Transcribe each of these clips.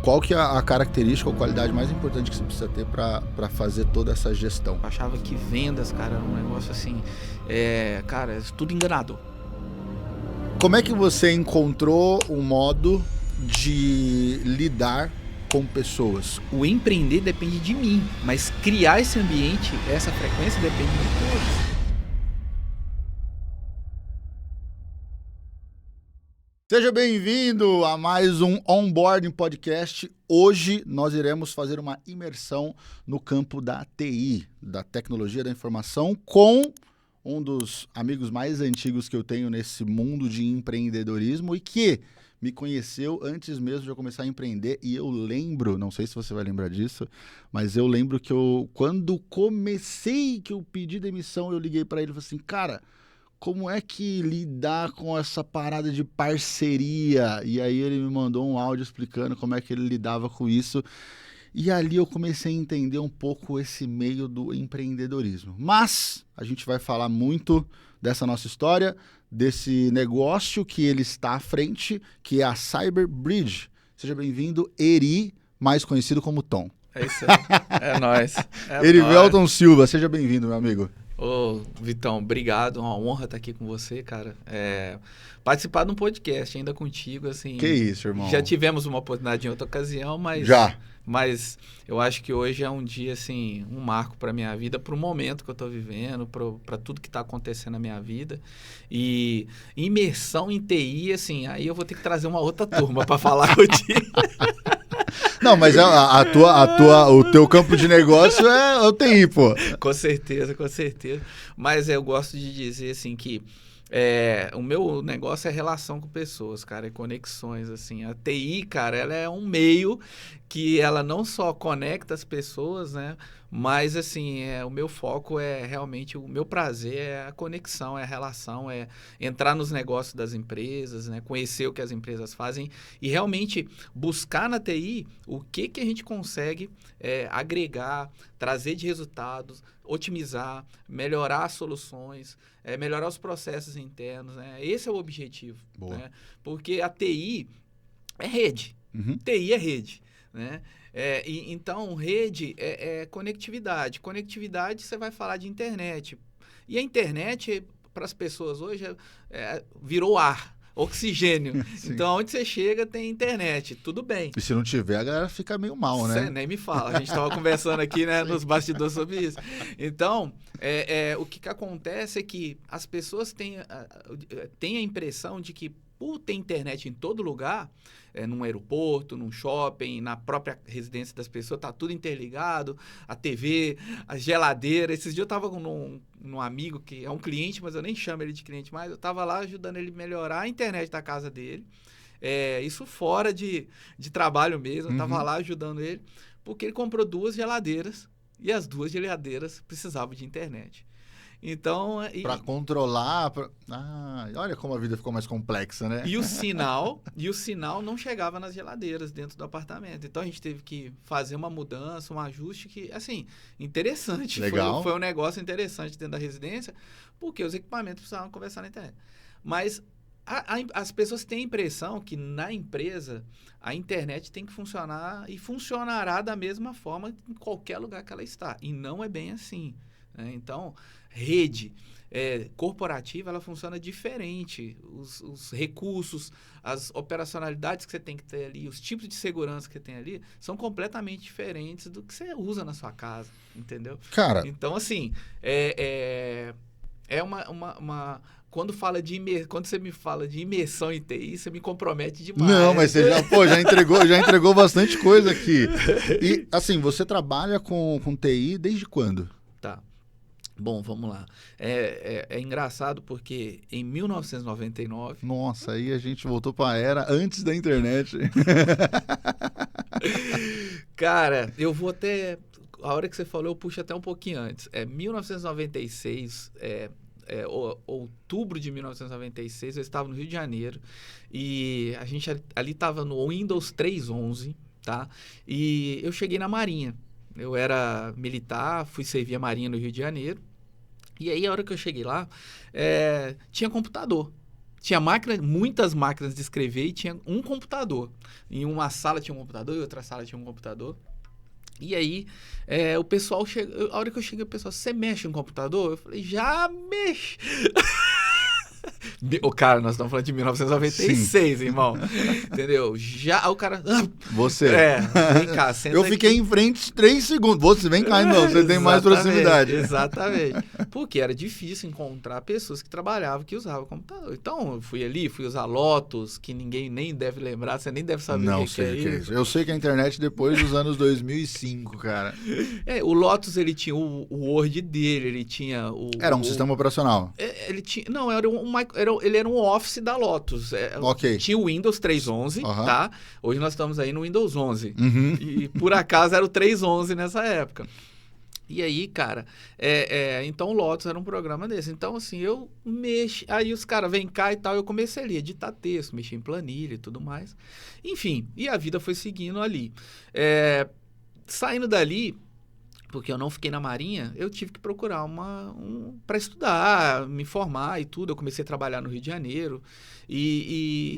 qual que é a característica ou qualidade mais importante que você precisa ter para fazer toda essa gestão? Eu achava que vendas, cara, era um negócio assim, cara, é tudo enganador. Como é que você encontrou um modo de lidar com pessoas? O empreender depende de mim, mas criar esse ambiente, essa frequência depende de todos. Seja bem-vindo a mais um Onboarding Podcast. Hoje nós iremos fazer uma imersão no campo da TI, da tecnologia da informação, com um dos amigos mais antigos que eu tenho nesse mundo de empreendedorismo e que me conheceu antes mesmo de eu começar a empreender. E eu lembro, não sei se você vai lembrar disso, mas eu lembro que quando comecei, que eu pedi demissão, eu liguei para ele e falei assim, cara, como é que lidar com essa parada de parceria? E aí ele me mandou um áudio explicando como é que ele lidava com isso. E ali eu comecei a entender um pouco esse meio do empreendedorismo. Mas a gente vai falar muito dessa nossa história, desse negócio que ele está à frente, que é a Cyberbridge. Seja bem-vindo, Eri, mais conhecido como Tom. É isso aí, é nóis. Erivelton Silva, seja bem-vindo, meu amigo. Ô, Vitão, obrigado, uma honra estar aqui com você, cara. Participar de um podcast ainda contigo, assim... Que isso, irmão. Já tivemos uma oportunidade em outra ocasião, mas... Já. Mas eu acho que hoje é um dia, assim, um marco para minha vida, para o momento que eu estou vivendo, para tudo que está acontecendo na minha vida. E imersão em TI, assim, aí eu vou ter que trazer uma outra turma para falar contigo. Não, mas o teu campo de negócio é o TI, pô. Com certeza, com certeza. Mas eu gosto de dizer, assim, que o meu negócio é relação com pessoas, cara, é conexões, assim. A TI, cara, ela é um meio que ela não só conecta as pessoas, né? Mas, assim, o meu foco é realmente, o meu prazer é a conexão, é a relação, é entrar nos negócios das empresas, né? Conhecer o que as empresas fazem e realmente buscar na TI o que a gente consegue agregar, trazer de resultados, otimizar, melhorar as soluções, melhorar os processos internos, né? Esse é o objetivo, né? Porque a TI é rede, TI é rede, né? Então, rede é conectividade. Conectividade, você vai falar de internet. E a internet, para as pessoas hoje, virou ar, oxigênio. Então, onde você chega, tem internet. Tudo bem. E se não tiver, a galera fica meio mal, né? Você nem me fala. A gente estava conversando aqui, né, nos bastidores sobre isso. Então, o que acontece é que as pessoas têm a impressão de que, por ter internet em todo lugar, num aeroporto, num shopping, na própria residência das pessoas, tá tudo interligado, a TV, a geladeira. Esses dias eu estava com um amigo que é um cliente, mas eu nem chamo ele de cliente mais, eu estava lá ajudando ele a melhorar a internet da casa dele. Isso fora de trabalho mesmo, eu estava lá ajudando ele, porque ele comprou 2 geladeiras e as 2 geladeiras precisavam de internet. Então... Para controlar... olha como a vida ficou mais complexa, né? E o sinal não chegava nas geladeiras dentro do apartamento. Então, a gente teve que fazer uma mudança, um ajuste que, assim, interessante. Legal. Foi um negócio interessante dentro da residência, porque os equipamentos precisavam conversar na internet. Mas as pessoas têm a impressão que na empresa a internet tem que funcionar e funcionará da mesma forma em qualquer lugar que ela está. E não é bem assim, né? Então, rede corporativa, ela funciona diferente. Os recursos, as operacionalidades que você tem que ter ali, os tipos de segurança que você tem ali, são completamente diferentes do que você usa na sua casa, entendeu? Cara... Então, assim, quando você me fala de imersão em TI, você me compromete demais. Não, mas você já entregou bastante coisa aqui. E, assim, você trabalha com TI desde quando? Tá. Bom, vamos lá. É engraçado porque em 1999... Nossa, aí a gente voltou para a era antes da internet. Cara, eu vou até... A hora que você falou, eu puxo até um pouquinho antes. 1996... outubro de 1996, eu estava no Rio de Janeiro e a gente ali estava no Windows 3.11, tá? E eu cheguei na Marinha. Eu era militar, fui servir a Marinha no Rio de Janeiro. E aí, a hora que eu cheguei lá, tinha computador. tinha muitas máquinas de escrever e tinha um computador. Em uma sala tinha um computador, em outra sala tinha um computador. E aí, o pessoal chega. A hora que eu cheguei, o pessoal, você mexe no computador? Eu falei, já mexe. Cara, nós estamos falando de 1996, Sim. Irmão. Entendeu? Já o cara. Você. Vem cá, senta eu fiquei aqui. Em frente 3 segundos. Você vem cá, irmão. Você tem mais proximidade. Exatamente. Porque era difícil encontrar pessoas que trabalhavam, que usavam computador. Então, eu fui usar Lotus, que ninguém nem deve lembrar, você nem deve saber o que é isso. Eu sei que a internet depois dos anos 2005, cara. O Lotus, ele tinha o Word dele, ele tinha o... Era um sistema operacional. Ele tinha... Não, ele era um Office da Lotus. Ok. Tinha o Windows 3.11, tá? Hoje nós estamos aí no Windows 11. Uhum. E por acaso era o 3.11 nessa época. E aí, cara, então o Lotus era um programa desse. Então, assim, eu mexi... Aí os caras vêm cá e tal, eu comecei ali a editar texto, mexer em planilha e tudo mais. Enfim, e a vida foi seguindo ali. Saindo dali... Porque eu não fiquei na Marinha, eu tive que procurar para estudar, me formar e tudo. Eu comecei a trabalhar no Rio de Janeiro.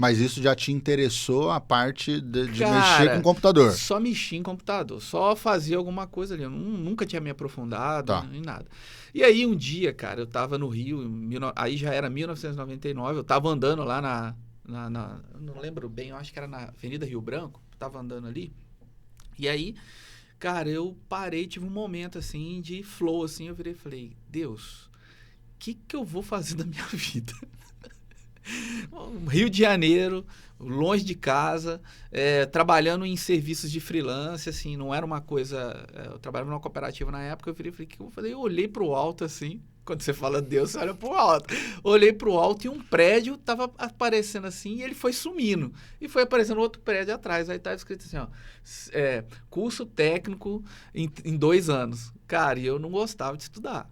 Mas isso já te interessou a parte de Cara, mexer com computador? Só mexia em computador, só fazia alguma coisa ali. Eu nunca tinha me aprofundado em nada. E aí um dia, cara, eu tava no Rio, aí já era 1999, eu tava andando lá não lembro bem, eu acho que era na Avenida Rio Branco, tava andando ali. E aí... Cara, eu parei, tive um momento, assim, de flow, assim, eu virei e falei, Deus, o que eu vou fazer da minha vida? Rio de Janeiro, longe de casa, trabalhando em serviços de freelance, assim, não era uma coisa... eu trabalhava numa cooperativa na época, eu virei e falei, o que eu vou fazer? Eu olhei pro alto, assim, quando você fala Deus, você olha pro alto. Olhei pro alto e um prédio tava aparecendo assim e ele foi sumindo. E foi aparecendo outro prédio atrás. Aí tava escrito assim, ó, curso técnico em 2 anos. Cara, e eu não gostava de estudar.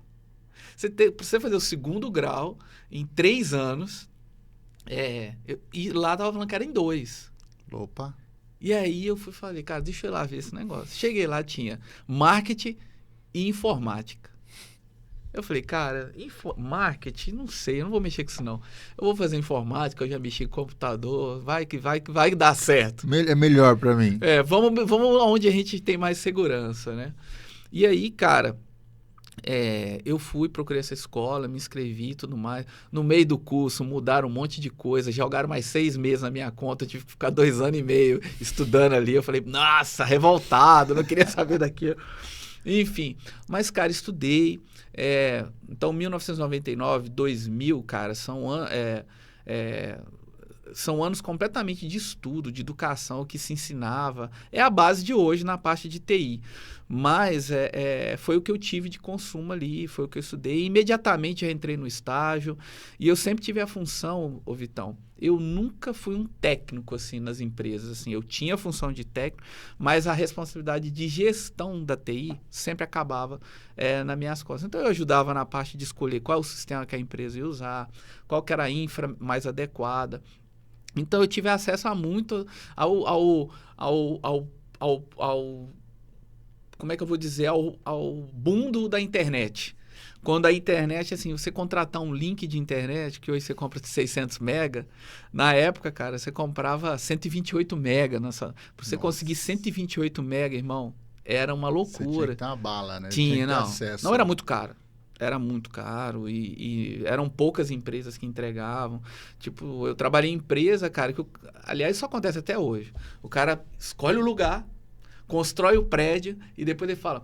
Pra você fazer o 2º grau em 3 anos, e lá tava falando que era em 2. Opa! E aí eu falei, cara, deixa eu ir lá ver esse negócio. Cheguei lá, tinha marketing e informática. Eu falei, cara, marketing, não sei, eu não vou mexer com isso não. Eu vou fazer informática, eu já mexi com computador, vai dar certo. É melhor pra mim. Vamos onde a gente tem mais segurança, né? E aí, cara, eu procurei essa escola, me inscrevi e tudo mais. No meio do curso, mudaram um monte de coisa, jogaram mais 6 meses na minha conta, eu tive que ficar 2 anos e meio estudando ali. Eu falei, nossa, revoltado, não queria saber daquilo. Enfim, mas, cara, estudei. Então, 1999, 2000, cara, são anos completamente de estudo, de educação, que se ensinava. É a base de hoje na parte de TI. Mas foi o que eu tive de consumo ali, foi o que eu estudei. Imediatamente eu entrei no estágio e eu sempre tive a função, Vitão, eu nunca fui um técnico assim nas empresas. Assim, eu tinha a função de técnico, mas a responsabilidade de gestão da TI sempre acabava nas minhas costas. Então eu ajudava na parte de escolher qual o sistema que a empresa ia usar, qual que era a infra mais adequada. Então eu tive acesso a muito ao como é que eu vou dizer, ao mundo da internet. Quando a internet, assim, você contratar um link de internet, que hoje você compra de 600 mega, na época, cara, você comprava 128 mega. Para você conseguir 128 mega, irmão, era uma loucura. Você tinha que ter uma bala, né? Tinha não. Não, era muito caro. Era muito caro e eram poucas empresas que entregavam. Tipo, eu trabalhei em empresa, cara, aliás, isso acontece até hoje. O cara escolhe o lugar, constrói o prédio e depois ele fala,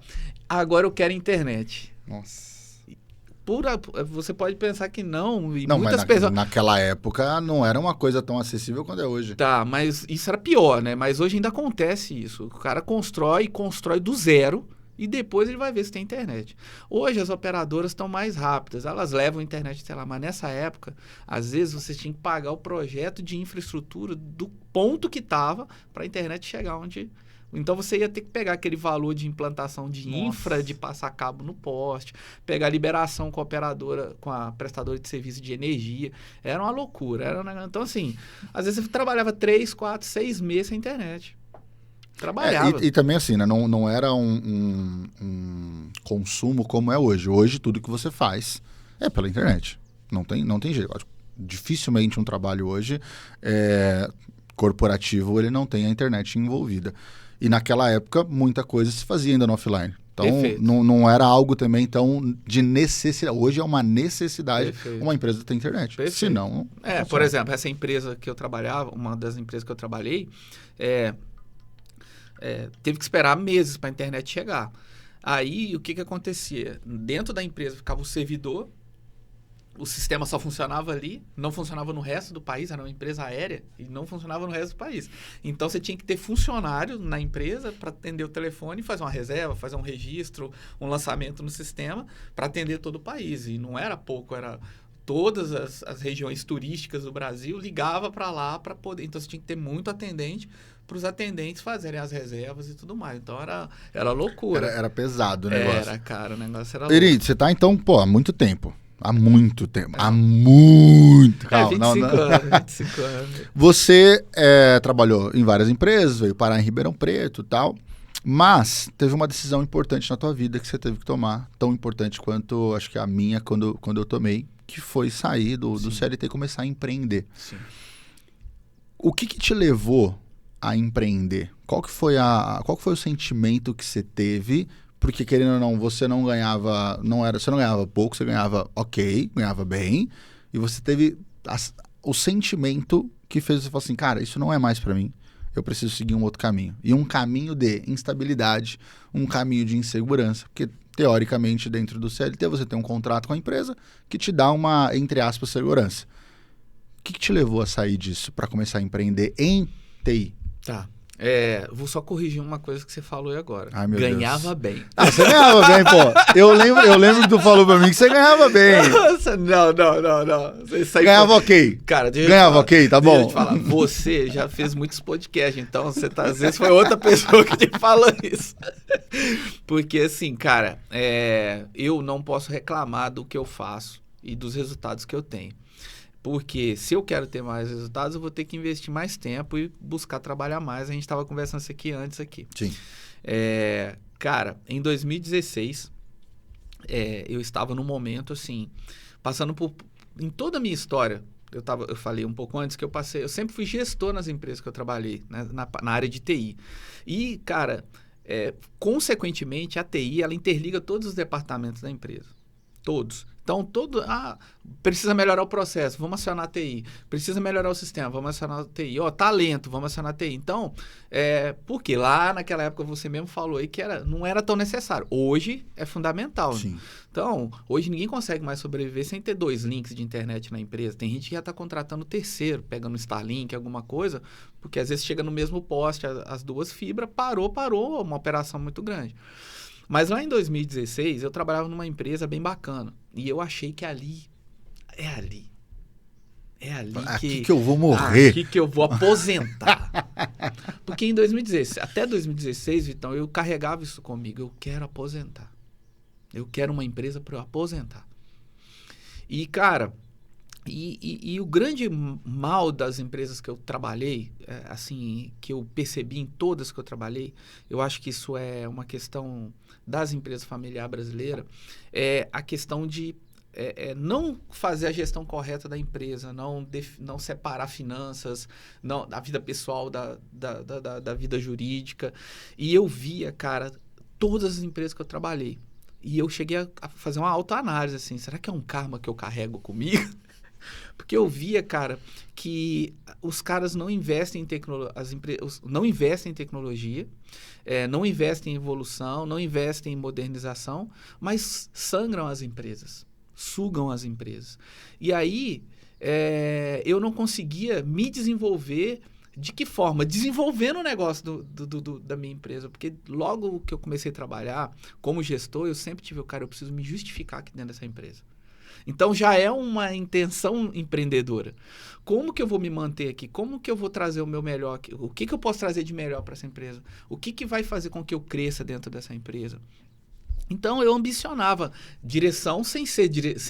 agora eu quero internet. Nossa. Você pode pensar que não. E não, muitas mas pessoas... naquela época não era uma coisa tão acessível quanto é hoje. Tá, mas isso era pior, né? Mas hoje ainda acontece isso. O cara constrói do zero e depois ele vai ver se tem internet. Hoje as operadoras estão mais rápidas, elas levam a internet até lá, mas nessa época, às vezes você tinha que pagar o projeto de infraestrutura do ponto que estava para a internet chegar onde... Então você ia ter que pegar aquele valor de implantação de infra, de passar cabo no poste, pegar a liberação com a operadora, com a prestadora de serviço de energia. Era uma loucura. Então, assim, às vezes você trabalhava 3, 4, 6 meses sem internet. Trabalhava. E também assim, né? Não era um consumo como é hoje. Hoje tudo que você faz é pela internet. Não tem jeito. dificilmente um trabalho hoje corporativo ele não tem a internet envolvida. E naquela época, muita coisa se fazia ainda no offline. Então, não era algo também tão de necessidade. Hoje é uma necessidade uma empresa ter internet. Senão... por exemplo, essa empresa que eu trabalhava, uma das empresas que eu trabalhei, teve que esperar meses para a internet chegar. Aí, o que acontecia? Dentro da empresa ficava o servidor, o sistema só funcionava ali, não funcionava no resto do país, era uma empresa aérea e não funcionava no resto do país. Então, você tinha que ter funcionário na empresa para atender o telefone, fazer uma reserva, fazer um registro, um lançamento no sistema para atender todo o país. E não era pouco, era todas as regiões turísticas do Brasil ligava para lá para poder... Então, você tinha que ter muito atendente para os atendentes fazerem as reservas e tudo mais. Então, era loucura. Era pesado o negócio. Era, cara, o negócio era louco. Eri, você tá, então, há muito tempo. Há muito tempo. Há muito. Calma, 25 anos. Você trabalhou em várias empresas, veio parar em Ribeirão Preto e tal, mas teve uma decisão importante na tua vida que você teve que tomar, tão importante quanto, acho que a minha, quando eu tomei, que foi sair do CLT e começar a empreender. Sim. O que te levou a empreender? Qual que foi o sentimento que você teve? Porque, querendo ou não, você não ganhava... você não ganhava pouco, você ganhava ok, ganhava bem. E você teve o sentimento que fez você falar assim, cara, isso não é mais pra mim. Eu preciso seguir um outro caminho. E um caminho de instabilidade, um caminho de insegurança. Porque, teoricamente, dentro do CLT, você tem um contrato com a empresa que te dá uma, entre aspas, segurança. O que te levou a sair disso para começar a empreender em TI? Tá. Vou só corrigir uma coisa que você falou aí agora. Ai, meu ganhava Deus. bem. Ah, você ganhava bem, pô. Eu lembro que tu falou pra mim que você ganhava bem. Nossa, não. Ganhava ok. Cara, ganhava ok, tá bom. Deixa eu te falar. Você já fez muitos podcasts, então você às vezes foi outra pessoa que te falou isso. Porque assim, cara, eu não posso reclamar do que eu faço e dos resultados que eu tenho. Porque se eu quero ter mais resultados, eu vou ter que investir mais tempo e buscar trabalhar mais. A gente estava conversando isso aqui antes aqui. Sim. Cara, em 2016, eu estava num momento assim, passando por... Em toda a minha história, eu falei um pouco antes que eu sempre fui gestor nas empresas que eu trabalhei, né, na área de TI. E, cara, consequentemente, a TI, ela interliga todos os departamentos da empresa. Todos. Então, precisa melhorar o processo, vamos acionar a TI. Precisa melhorar o sistema, vamos acionar a TI. Talento, vamos acionar a TI. Então, porque lá naquela época você mesmo falou aí que não era tão necessário. Hoje é fundamental. Sim. Né? Então, hoje ninguém consegue mais sobreviver sem ter 2 links de internet na empresa. Tem gente que já está contratando terceiro, pegando Starlink, alguma coisa, porque às vezes chega no mesmo poste, as 2 fibras, parou, uma operação muito grande. Mas lá em 2016, eu trabalhava numa empresa bem bacana. E eu achei que é ali aqui que eu vou morrer. Aqui que eu vou aposentar. Porque em 2016, até 2016, Vitão, eu carregava isso comigo. Eu quero aposentar. Eu quero uma empresa para eu aposentar. E, cara... E o grande mal das empresas que eu trabalhei, assim, que eu percebi em todas que eu trabalhei, eu acho que isso é uma questão das empresas familiares brasileiras, é a questão de não fazer a gestão correta da empresa, não separar finanças, a vida pessoal da vida jurídica. E eu via, cara, todas as empresas que eu trabalhei. E eu cheguei a fazer uma autoanálise, assim, será que é um karma que eu carrego comigo? Porque eu via, cara, que os caras não investem em tecnologia, não investem em tecnologia, não investem em evolução, não investem em modernização, mas sangram as empresas, sugam as empresas. E aí, eu não conseguia me desenvolver. De que forma? Desenvolvendo o negócio da minha empresa. Porque logo que eu comecei a trabalhar como gestor, eu sempre tive eu preciso me justificar aqui dentro dessa empresa. Então, já é uma intenção empreendedora. Como que eu vou me manter aqui? Como que eu vou trazer o meu melhor aqui? O que eu posso trazer de melhor para essa empresa? O que vai fazer com que eu cresça dentro dessa empresa? Então, eu ambicionava direção sem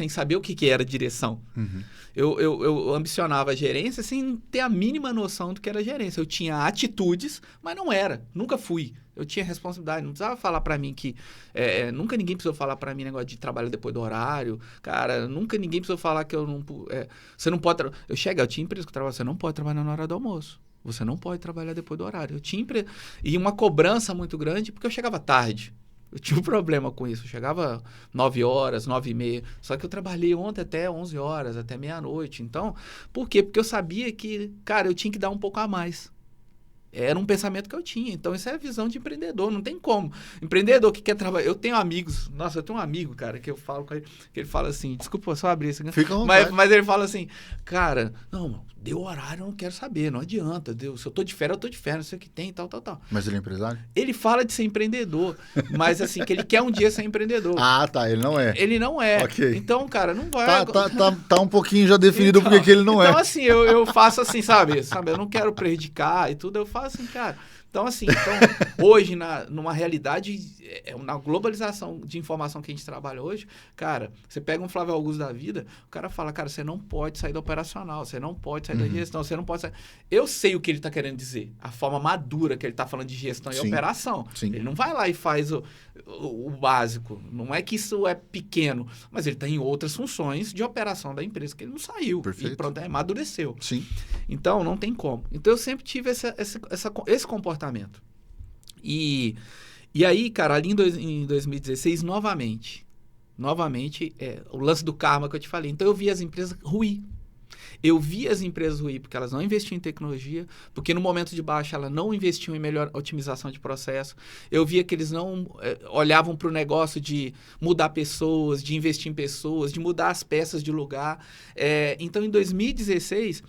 saber o que era direção. Uhum. Eu ambicionava gerência sem ter a mínima noção do que era gerência. Eu tinha atitudes, mas não era. Nunca fui. Eu tinha responsabilidade. Não precisava falar pra mim que... nunca ninguém precisou falar pra mim negócio de trabalho depois do horário. Cara, nunca ninguém precisou falar que eu não... você não pode... Eu tinha empresa que eu trabalhava. Você não pode trabalhar na hora do almoço. Você não pode trabalhar depois do horário. Eu tinha E uma cobrança muito grande porque eu chegava tarde. Eu tinha um problema com isso. Eu chegava 9 horas, 9h30. Só que eu trabalhei ontem até 11 horas, até meia-noite. Então, por quê? Porque eu sabia que, cara, eu tinha que dar um pouco a mais. Era um pensamento que eu tinha. Então, isso é a visão de empreendedor. Não tem como. Empreendedor que quer trabalhar... Eu tenho amigos... Nossa, eu tenho um amigo, cara, que eu falo com ele... Que ele fala assim... Desculpa, só abrir isso aqui. Fica à vontade. Mas ele fala assim... Cara, não, deu horário, eu não quero saber. Não adianta. Se eu tô de férias, eu tô de férias. Não sei o que tem, tal. Mas ele é empresário? Ele fala de ser empreendedor. Mas, assim, que ele quer um dia ser empreendedor. Ah, tá. Ele não é. Ele não é. Ok. Então, cara, não vai... Tá um pouquinho já definido então, porque ele não é. Então, assim, eu faço assim, sabe? Eu não quero prejudicar e tudo. Eu faço assim, cara... Então, assim, hoje, numa realidade, na globalização de informação que a gente trabalha hoje, cara, você pega um Flávio Augusto da vida, o cara fala, cara, você não pode sair do operacional, você não pode sair da gestão, você não pode sair... Eu sei o que ele está querendo dizer, a forma madura que ele está falando de gestão e operação. Sim. Ele não vai lá e faz o básico. Não é que isso é pequeno, mas ele tem outras funções de operação da empresa que ele não saiu. Perfeito. E pronto, amadureceu. Sim. Então, não tem como. Então, eu sempre tive esse comportamento. E aí, cara, ali em 2016, novamente, o lance do karma que eu te falei. Então, eu vi as empresas ruir. Porque elas não investiam em tecnologia, porque no momento de baixa elas não investiam em melhor otimização de processo. Eu via que eles não olhavam para o negócio de mudar pessoas, de investir em pessoas, de mudar as peças de lugar. Então, em 2016,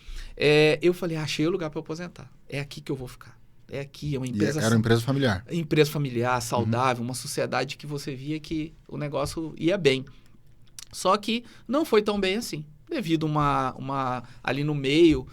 eu falei, achei o lugar para eu aposentar. É aqui que eu vou ficar. É aqui, é uma empresa... Era uma empresa familiar. Empresa familiar, saudável, uma sociedade que você via que o negócio ia bem. Só que não foi tão bem assim. Devido ali no meio,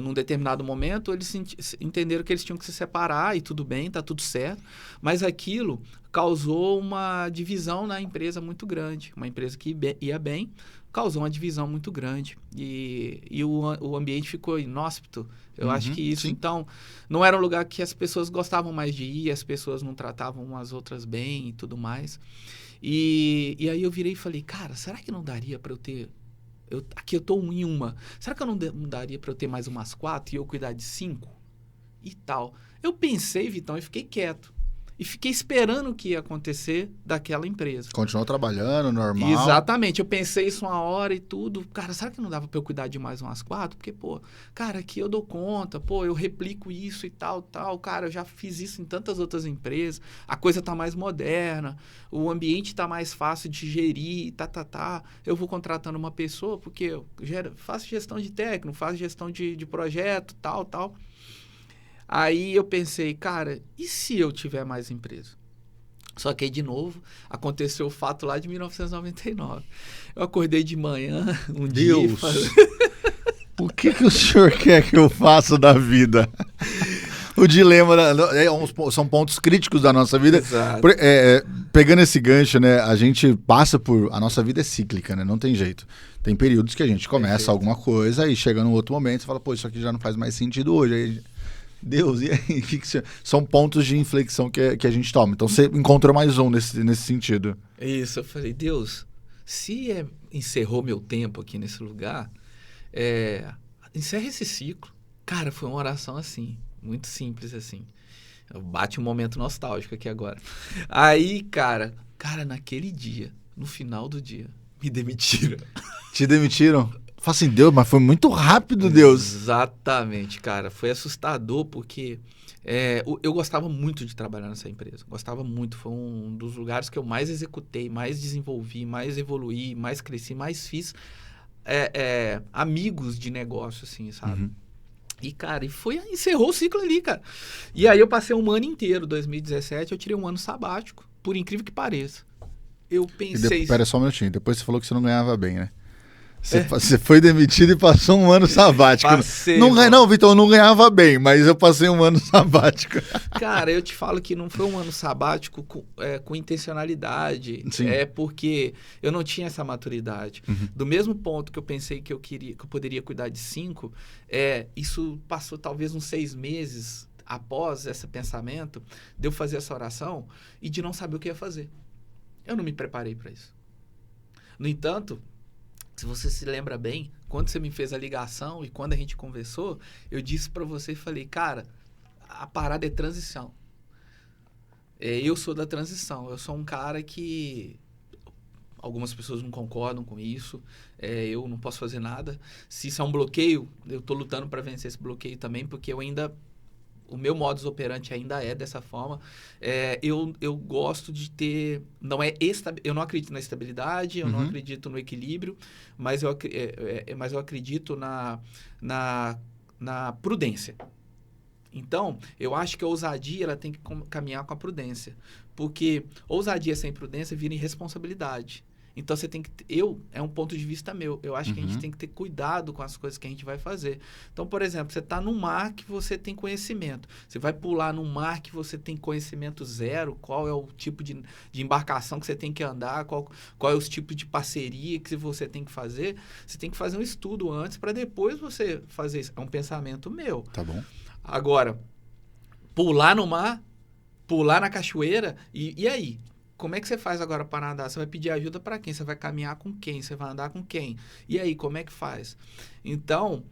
num determinado momento, eles entenderam que eles tinham que se separar e tudo bem, tá tudo certo. Mas aquilo causou uma divisão na empresa muito grande. Uma empresa que ia bem, causou uma divisão muito grande. E o ambiente ficou inóspito. Eu acho que isso, então, não era um lugar que as pessoas gostavam mais de ir, as pessoas não tratavam umas outras bem e tudo mais. E aí eu virei e falei, cara, será que não daria para eu ter... Aqui eu tô em uma. Será que eu não daria para eu ter mais umas 4 e eu cuidar de 5? E tal. Eu pensei, Vitão, e fiquei quieto. E fiquei esperando o que ia acontecer daquela empresa. Continuou trabalhando, normal. Exatamente. Eu pensei isso uma hora e tudo. Cara, será que não dava para eu cuidar de mais umas 4? Porque, pô, cara, aqui eu dou conta. Pô, eu replico isso e tal. Cara, eu já fiz isso em tantas outras empresas. A coisa tá mais moderna. O ambiente tá mais fácil de gerir. Eu vou contratando uma pessoa porque eu faço gestão de técnico, faço gestão de projeto, tal. Aí eu pensei, cara, e se eu tiver mais empresa? Só que aí, de novo, aconteceu o fato lá de 1999. Eu acordei de manhã, dia e falei... O que o senhor quer que eu faça da vida? O dilema, são pontos críticos da nossa vida. Exato. Pegando esse gancho, né, a gente passa por... A nossa vida é cíclica, né? Não tem jeito. Tem períodos que a gente começa alguma coisa e chega num outro momento e fala, pô, isso aqui já não faz mais sentido hoje. Aí... Deus, e aí? São pontos de inflexão que a gente toma. Então, você encontrou mais um nesse sentido. Isso, eu falei, Deus, se encerrou meu tempo aqui nesse lugar, encerra esse ciclo. Cara, foi uma oração assim, muito simples assim. Bate um momento nostálgico aqui agora. Aí, cara, naquele dia, no final do dia, me demitiram. Te demitiram? Fala assim, Deus, mas foi muito rápido, Deus. Exatamente, cara. Foi assustador porque eu gostava muito de trabalhar nessa empresa. Gostava muito. Foi um dos lugares que eu mais executei, mais desenvolvi, mais evoluí, mais cresci, mais fiz amigos de negócio, assim, sabe? E, cara, encerrou o ciclo ali, cara. E aí eu passei um ano inteiro, 2017, eu tirei um ano sabático, por incrível que pareça. Eu pensei... Pera só um minutinho, depois você falou que você não ganhava bem, né? Você foi demitido e passou um ano sabático. Passei, não, Vitor, eu não ganhava bem, mas eu passei um ano sabático. Cara, eu te falo que não foi um ano sabático com intencionalidade. Sim. É porque eu não tinha essa maturidade. Uhum. Do mesmo ponto que eu pensei que eu poderia cuidar de 5, isso passou talvez uns 6 meses após esse pensamento de eu fazer essa oração e de não saber o que ia fazer. Eu não me preparei para isso. No entanto, se você se lembra bem, quando você me fez a ligação e quando a gente conversou, eu disse para você e falei, cara, a parada é transição. Eu sou da transição. Eu sou um cara que algumas pessoas não concordam com isso. Eu não posso fazer nada. Se isso é um bloqueio, eu estou lutando para vencer esse bloqueio também, porque o meu modus operandi ainda é dessa forma. Eu gosto de ter... eu não acredito na estabilidade, eu não acredito no equilíbrio, mas eu acredito na prudência. Então, eu acho que a ousadia ela tem que caminhar com a prudência. Porque ousadia sem prudência vira irresponsabilidade. Então, você tem que... é um ponto de vista meu. Eu acho que a gente tem que ter cuidado com as coisas que a gente vai fazer. Então, por exemplo, você está num mar que você tem conhecimento. Você vai pular num mar que você tem conhecimento zero. Qual é o tipo de embarcação que você tem que andar? Qual é os tipos de parceria que você tem que fazer? Você tem que fazer um estudo antes para depois você fazer isso. É um pensamento meu. Tá bom. Agora, pular no mar, pular na cachoeira, e aí? Como é que você faz agora para nadar? Você vai pedir ajuda para quem? Você vai caminhar com quem? Você vai andar com quem? E aí, como é que faz? Então,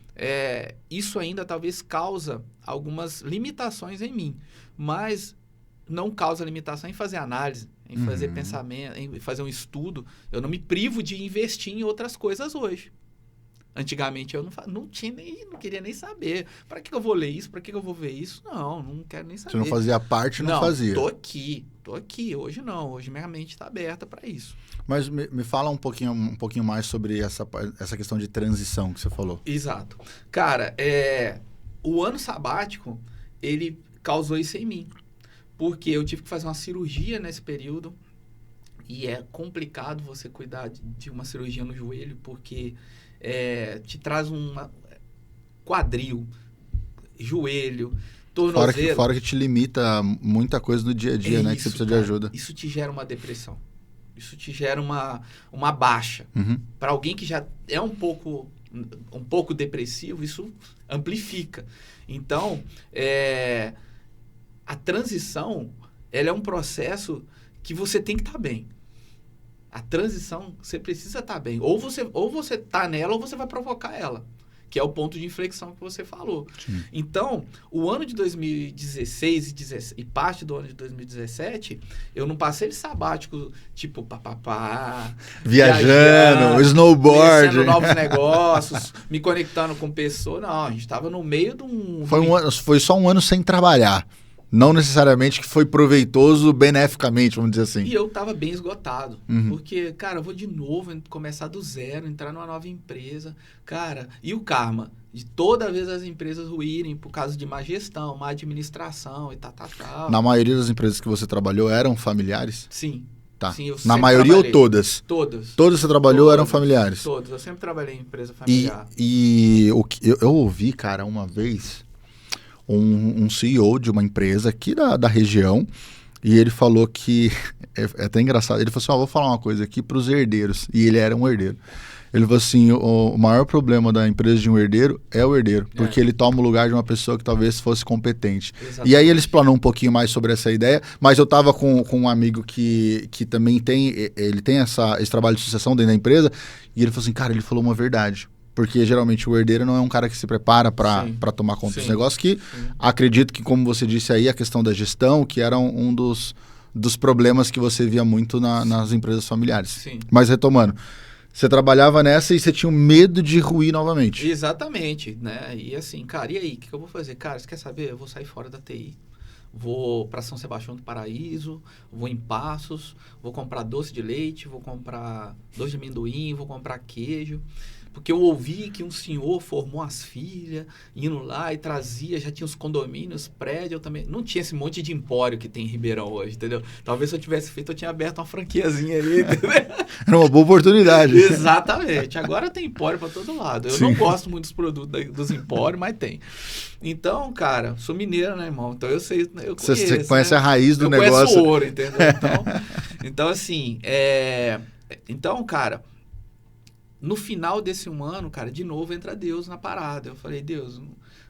isso ainda talvez causa algumas limitações em mim, mas não causa limitação em fazer análise, em fazer pensamento, em fazer um estudo. Eu não me privo de investir em outras coisas hoje. Antigamente eu não queria nem saber. Para que eu vou ler isso? Para que eu vou ver isso? Não quero nem saber. Você não fazia parte, não fazia. Tô aqui. Hoje não. Hoje minha mente está aberta para isso. Mas me fala um pouquinho mais sobre essa questão de transição que você falou. Exato. Cara, o ano sabático, ele causou isso em mim. Porque eu tive que fazer uma cirurgia nesse período. E é complicado você cuidar de uma cirurgia no joelho, porque... te traz quadril, joelho, tornozelo. Fora que te limita muita coisa no dia a dia, né? Que você precisa de ajuda. Isso te gera uma depressão. Isso te gera uma baixa. Para alguém que já é um pouco depressivo, isso amplifica. Então, a transição, ela é um processo que você tem que estar bem. A transição, você precisa estar bem. Ou você tá nela, ou você vai provocar ela. Que é o ponto de inflexão que você falou. Sim. Então, o ano de 2016 e parte do ano de 2017, eu não passei de sabático, tipo, viajando, snowboard. Conhecendo novos negócios, me conectando com pessoas. Não, a gente estava no meio de um... Foi só um ano sem trabalhar. Não necessariamente que foi proveitoso beneficamente, vamos dizer assim. E eu tava bem esgotado. Porque, cara, eu vou de novo começar do zero, entrar numa nova empresa. Cara, e o karma? De toda vez as empresas ruírem por causa de má gestão, má administração e tal. Na maioria das empresas que você trabalhou eram familiares? Sim. Tá. Sim, na maioria ou todas? Todas. Todas que você trabalhou eram familiares? Todas. Eu sempre trabalhei em empresa familiar. E eu ouvi, cara, uma vez... Um CEO de uma empresa aqui da região, e ele falou que, é até engraçado, ele falou assim, vou falar uma coisa aqui para os herdeiros, e ele era um herdeiro. Ele falou assim, o maior problema da empresa de um herdeiro é o herdeiro, porque ele toma o lugar de uma pessoa que talvez fosse competente. Exatamente. E aí ele explanou um pouquinho mais sobre essa ideia, mas eu estava com um amigo que também tem esse trabalho de sucessão dentro da empresa, e ele falou assim, cara, ele falou uma verdade. Porque geralmente o herdeiro não é um cara que se prepara para tomar conta dos negócios, que acredito que, como você disse aí, a questão da gestão, que era um dos problemas que você via muito nas empresas familiares. Sim. Mas retomando, você trabalhava nessa e você tinha medo de ruir novamente. Exatamente, né? E assim, cara, e aí, o que eu vou fazer? Cara, você quer saber? Eu vou sair fora da TI. Vou para São Sebastião do Paraíso, vou em Passos, vou comprar doce de leite, vou comprar doce de amendoim, vou comprar queijo. porque eu ouvi que um senhor formou as filhas, indo lá e trazia, já tinha os condomínios, prédio, eu também... Não tinha esse monte de empório que tem em Ribeirão hoje, entendeu? Talvez se eu tivesse feito, eu tinha aberto uma franquiazinha ali, entendeu? Era uma boa oportunidade. Exatamente. Agora tem empório para todo lado. Eu Sim. não gosto muito dos produtos dos empórios, mas tem. Então, cara, sou mineiro, né, irmão? Então eu sei, eu conheço, Você conhece, né, a raiz do eu negócio. Conheço o ouro, entendeu? Então assim, então, cara, no final desse um ano, cara, de novo entra Deus na parada. Eu falei, Deus,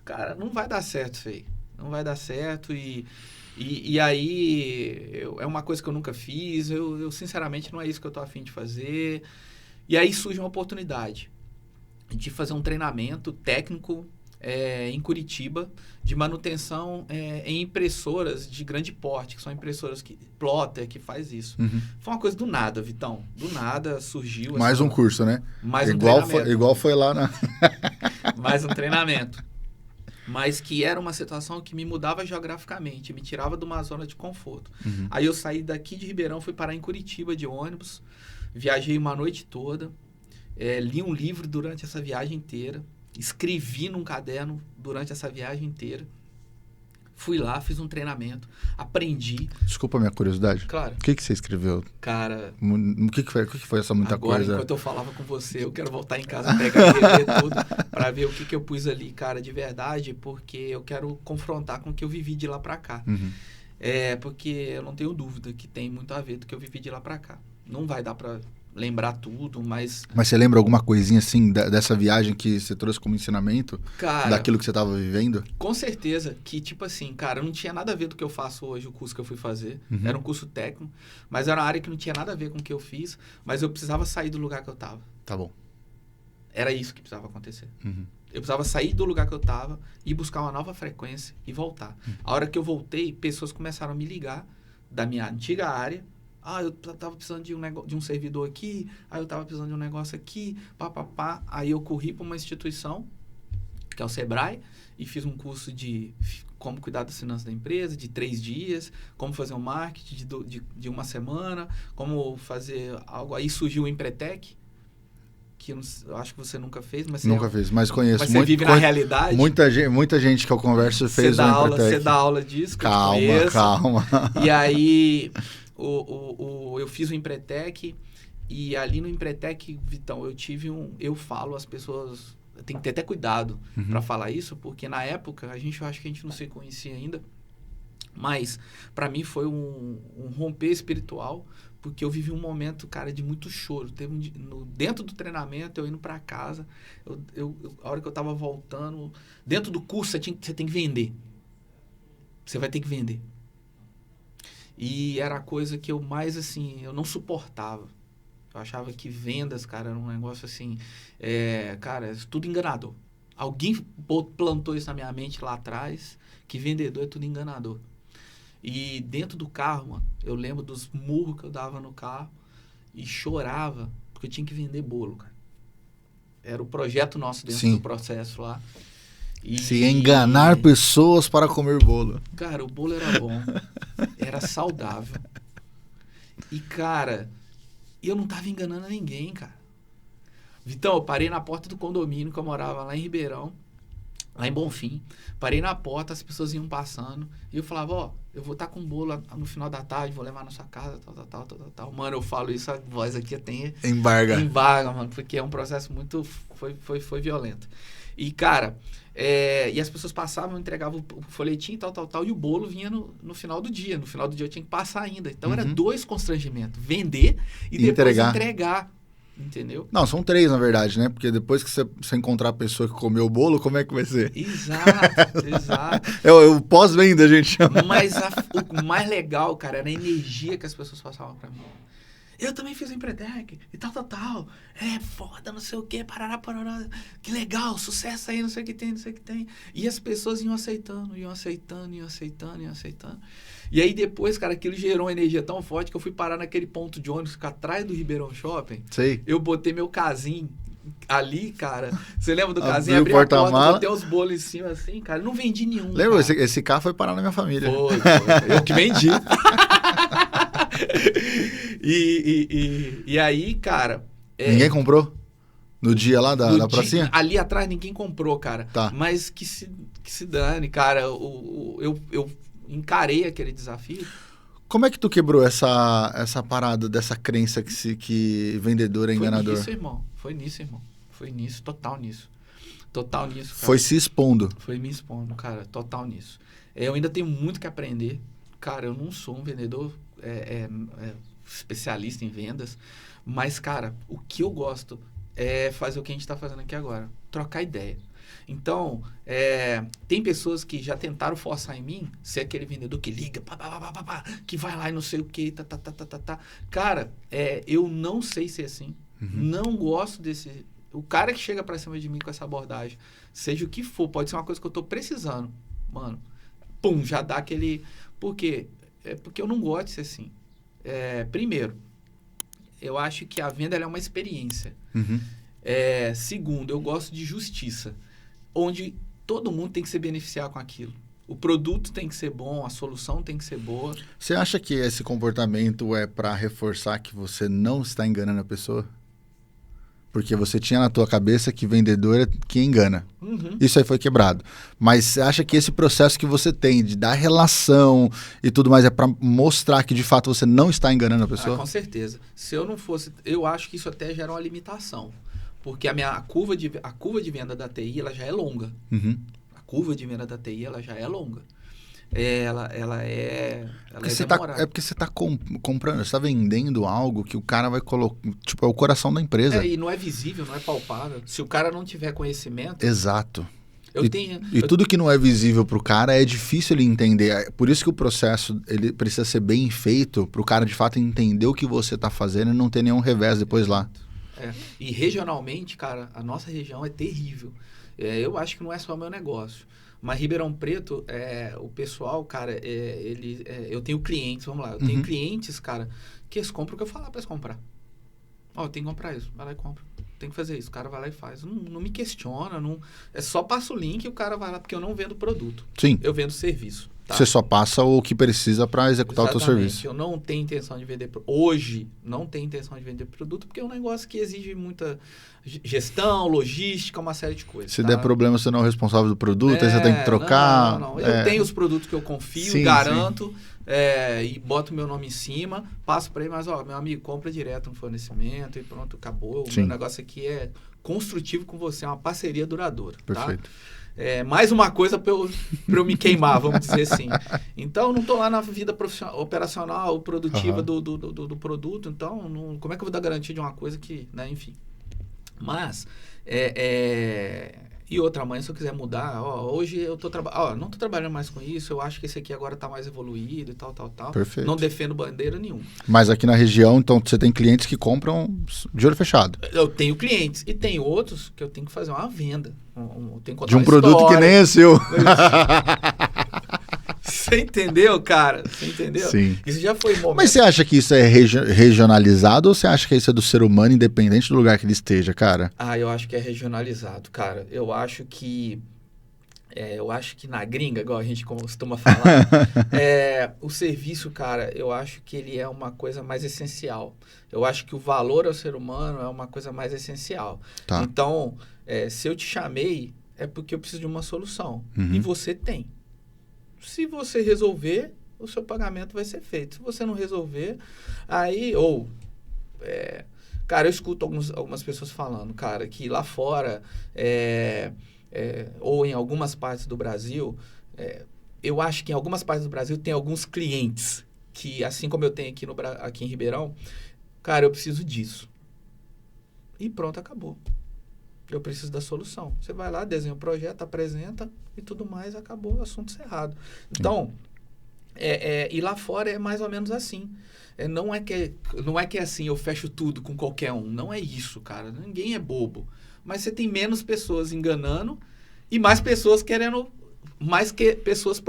cara, não vai dar certo isso aí. Não vai dar certo e aí é uma coisa que eu nunca fiz. Eu sinceramente não é isso que eu tô a fim de fazer. E aí surge uma oportunidade de fazer um treinamento técnico em Curitiba de manutenção em impressoras de grande porte, que são impressoras plotter, que faz isso. Uhum. Foi uma coisa do nada, Vitão. Do nada surgiu. Mais um curso, né? Mais um treinamento. Igual foi lá na... Mais um treinamento. Mas que era uma situação que me mudava geograficamente, me tirava de uma zona de conforto. Uhum. Aí eu saí daqui de Ribeirão, fui parar em Curitiba de ônibus, viajei uma noite toda, li um livro durante essa viagem inteira, escrevi num caderno durante essa viagem inteira, fui lá, fiz um treinamento, aprendi. Desculpa a minha curiosidade. Claro. O que você escreveu? Cara... O que foi essa muita agora, coisa? Enquanto eu falava com você, eu quero voltar em casa, pegar e rever tudo, pra ver o que eu pus ali, cara, de verdade, porque eu quero confrontar com o que eu vivi de lá pra cá. Uhum. Porque eu não tenho dúvida que tem muito a ver do que eu vivi de lá pra cá. Não vai dar pra lembrar tudo, mas... Mas você lembra alguma coisinha, assim, dessa viagem que você trouxe como ensinamento? Cara, daquilo que você estava vivendo? Com certeza que, tipo assim, cara, não tinha nada a ver do que eu faço hoje, o curso que eu fui fazer. Uhum. Era um curso técnico, mas era uma área que não tinha nada a ver com o que eu fiz, mas eu precisava sair do lugar que eu tava. Tá bom. Era isso que precisava acontecer. Uhum. Eu precisava sair do lugar que eu tava, ir buscar uma nova frequência e voltar. Uhum. A hora que eu voltei, pessoas começaram a me ligar da minha antiga área. Eu tava precisando de um servidor aqui, eu tava precisando de um negócio aqui, pá. Aí eu corri para uma instituição, que é o Sebrae, e fiz um curso de como cuidar das finanças da empresa, de 3 dias, como fazer um marketing de uma semana, como fazer algo. Aí surgiu o Empretec, que eu acho que você nunca fez, mas nunca fez, mas conheço. Mas você vive na realidade. Muita gente que eu converso fez o Empretec. Você dá aula disso, que Calma. E aí eu fiz o Empretec, e ali no Empretec, Vitão, eu falo, as pessoas tem que ter até cuidado para falar isso, porque na época eu acho que a gente não se conhecia ainda, mas para mim foi um romper espiritual, porque eu vivi um momento, cara, de muito choro. Dentro do treinamento, eu indo para casa, a hora que eu tava voltando, dentro do curso você tem que vender. Você vai ter que vender. E era a coisa que eu mais, assim, eu não suportava. Eu achava que vendas, cara, era um negócio assim, cara, é tudo enganador. Alguém plantou isso na minha mente lá atrás, que vendedor é tudo enganador. E dentro do carro, mano, eu lembro dos murros que eu dava no carro e chorava, porque eu tinha que vender bolo, cara. Era o projeto nosso dentro do processo lá. Se enganar pessoas para comer bolo. Cara, o bolo era bom, era saudável. E, cara, eu não tava enganando ninguém, cara. Vitão, eu parei na porta do condomínio que eu morava lá em Ribeirão, lá em Bonfim. Parei na porta, as pessoas iam passando. E eu falava, eu vou estar com um bolo no final da tarde, vou levar na sua casa, tal. Mano, eu falo isso, a voz aqui tem... Embarga, mano, porque é um processo muito... Foi violento. E, cara, e as pessoas passavam, entregavam o folhetinho, tal, e o bolo vinha no final do dia. No final do dia eu tinha que passar ainda. Então, era 2 constrangimentos. Vender e depois entregar. Entendeu? Não, são 3, na verdade, né? Porque depois que você encontrar a pessoa que comeu o bolo, como é que vai ser? Exato. É o pós-venda, a gente chama. Mas o mais legal, cara, era a energia que as pessoas passavam pra mim. Eu também fiz o Empretec e tal. Foda, não sei o quê, parará. Que legal, sucesso aí, não sei o que tem. E as pessoas iam aceitando. E aí depois, cara, aquilo gerou uma energia tão forte que eu fui parar naquele ponto de ônibus que atrás do Ribeirão Shopping. Sei. Eu botei meu casinho ali, cara. Você lembra do casinho? Abri a porta, botei os bolos em cima assim, cara. Eu não vendi nenhum. Lembra? Esse carro foi parar na minha família. Foi. Eu que vendi. E aí, cara... Ninguém comprou? No dia lá da dia, pracinha? ali atrás ninguém comprou, cara. Tá. Mas que se dane, cara. Eu encarei aquele desafio. Como é que tu quebrou essa parada dessa crença que vendedor é enganador? Foi nisso, irmão. Foi nisso, total nisso. Total nisso, cara. Foi se expondo. Foi me expondo, cara. Total nisso. Eu ainda tenho muito que aprender. Cara, eu não sou um vendedor especialista em vendas. Mas, cara, o que eu gosto é fazer o que a gente está fazendo aqui agora. Trocar ideia. Então, tem pessoas que já tentaram forçar em mim ser aquele vendedor que liga, que vai lá e não sei o que, Cara, eu não sei ser assim. Uhum. Não gosto desse... O cara que chega pra cima de mim com essa abordagem, seja o que for, pode ser uma coisa que eu tô precisando. Mano, pum, já dá aquele... Por quê? Porque eu não gosto de ser assim. Primeiro, eu acho que a venda ela é uma experiência. Uhum. Segundo, eu gosto de justiça, onde todo mundo tem que se beneficiar com aquilo. O produto tem que ser bom, a solução tem que ser boa. Você acha que esse comportamento é para reforçar que você não está enganando a pessoa? Porque você tinha na tua cabeça que vendedor é que engana. Uhum. Isso aí foi quebrado. Mas você acha que esse processo que você tem de dar relação e tudo mais é para mostrar que de fato você não está enganando a pessoa? Com certeza. Se eu não fosse... Eu acho que isso até gera uma limitação. Porque a curva de venda da TI ela já é longa. Uhum. A curva de venda da TI ela já é longa. Ela é demorada. É porque você está comprando, você está vendendo algo que o cara vai colocar, tipo, é o coração da empresa. E não é visível, não é palpável. Se o cara não tiver conhecimento... Exato. E tudo que não é visível para o cara é difícil ele entender. Por isso que o processo ele precisa ser bem feito para o cara de fato entender o que você está fazendo e não ter nenhum revés depois lá. E regionalmente, cara, a nossa região é terrível. Eu acho que não é só o meu negócio. Mas Ribeirão Preto, o pessoal, cara, eu tenho clientes, vamos lá, eu tenho clientes, cara, que eles compram o que eu falar pra eles comprar. Tem que comprar isso, vai lá e compra. Tem que fazer isso, o cara vai lá e faz. Não me questiona, é só passa o link e o cara vai lá, porque eu não vendo produto. Sim. Eu vendo serviço. Tá? Você só passa o que precisa para executar o teu serviço. Eu não tenho intenção de vender... Hoje, não tenho intenção de vender produto, porque é um negócio que exige muita gestão, logística, uma série de coisas. Se der problema, você não é o responsável do produto, aí você tem que trocar. Não. Eu tenho os produtos que eu confio, sim, garanto, e boto meu nome em cima, passo para ele, mas, meu amigo, compra direto no fornecimento e pronto, acabou. O meu negócio aqui é construtivo com você, é uma parceria duradoura. Perfeito. Tá? Mais uma coisa para eu me queimar, vamos dizer assim. Então, eu não estou lá na vida operacional, produtiva do produto. Então, como é que eu vou dar garantia de uma coisa que, né, enfim. Mas, e outra, amanhã, se eu quiser mudar, hoje eu não estou trabalhando mais com isso, eu acho que esse aqui agora está mais evoluído e tal. Perfeito. Não defendo bandeira nenhuma. Mas aqui na região, então, você tem clientes que compram de olho fechado. Eu tenho clientes e tem outros que eu tenho que fazer uma venda. De um produto que nem é seu. Você entendeu, cara? Você entendeu? Sim. Isso já foi momento. Mas você acha que isso é regionalizado ou você acha que isso é do ser humano, independente do lugar que ele esteja, cara? Eu acho que é regionalizado, cara. Eu acho que na gringa, igual a gente costuma falar, o serviço, cara, eu acho que ele é uma coisa mais essencial. Eu acho que o valor ao ser humano é uma coisa mais essencial. Tá. Então, se eu te chamei, é porque eu preciso de uma solução. Uhum. E você tem. Se você resolver, o seu pagamento vai ser feito. Se você não resolver, aí... cara, eu escuto algumas pessoas falando, cara, que lá fora... ou em algumas partes do Brasil, eu acho que em algumas partes do Brasil tem alguns clientes que, assim como eu tenho aqui em Ribeirão, cara, eu preciso disso. E pronto, acabou. Eu preciso da solução. Você vai lá, desenha o projeto, apresenta e tudo mais, acabou, assunto encerrado. Então, e lá fora é mais ou menos assim. Não é que é assim, eu fecho tudo com qualquer um. Não é isso, cara. Ninguém é bobo. Mas você tem menos pessoas enganando e mais pessoas querendo, mais que pessoas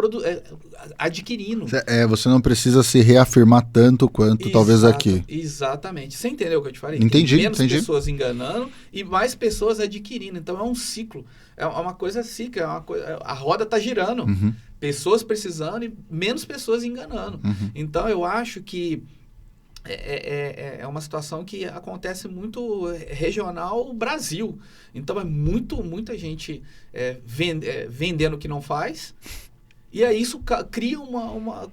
adquirindo. Você não precisa se reafirmar tanto quanto talvez aqui. Exatamente. Você entendeu o que eu te falei? Entendi. Tem menos pessoas enganando e mais pessoas adquirindo. Então é um ciclo. É uma coisa cíclica. A roda está girando. Uhum. Pessoas precisando e menos pessoas enganando. Uhum. Então eu acho que é uma situação que acontece muito regional Brasil. Então, muita gente vendendo o que não faz. E aí isso cria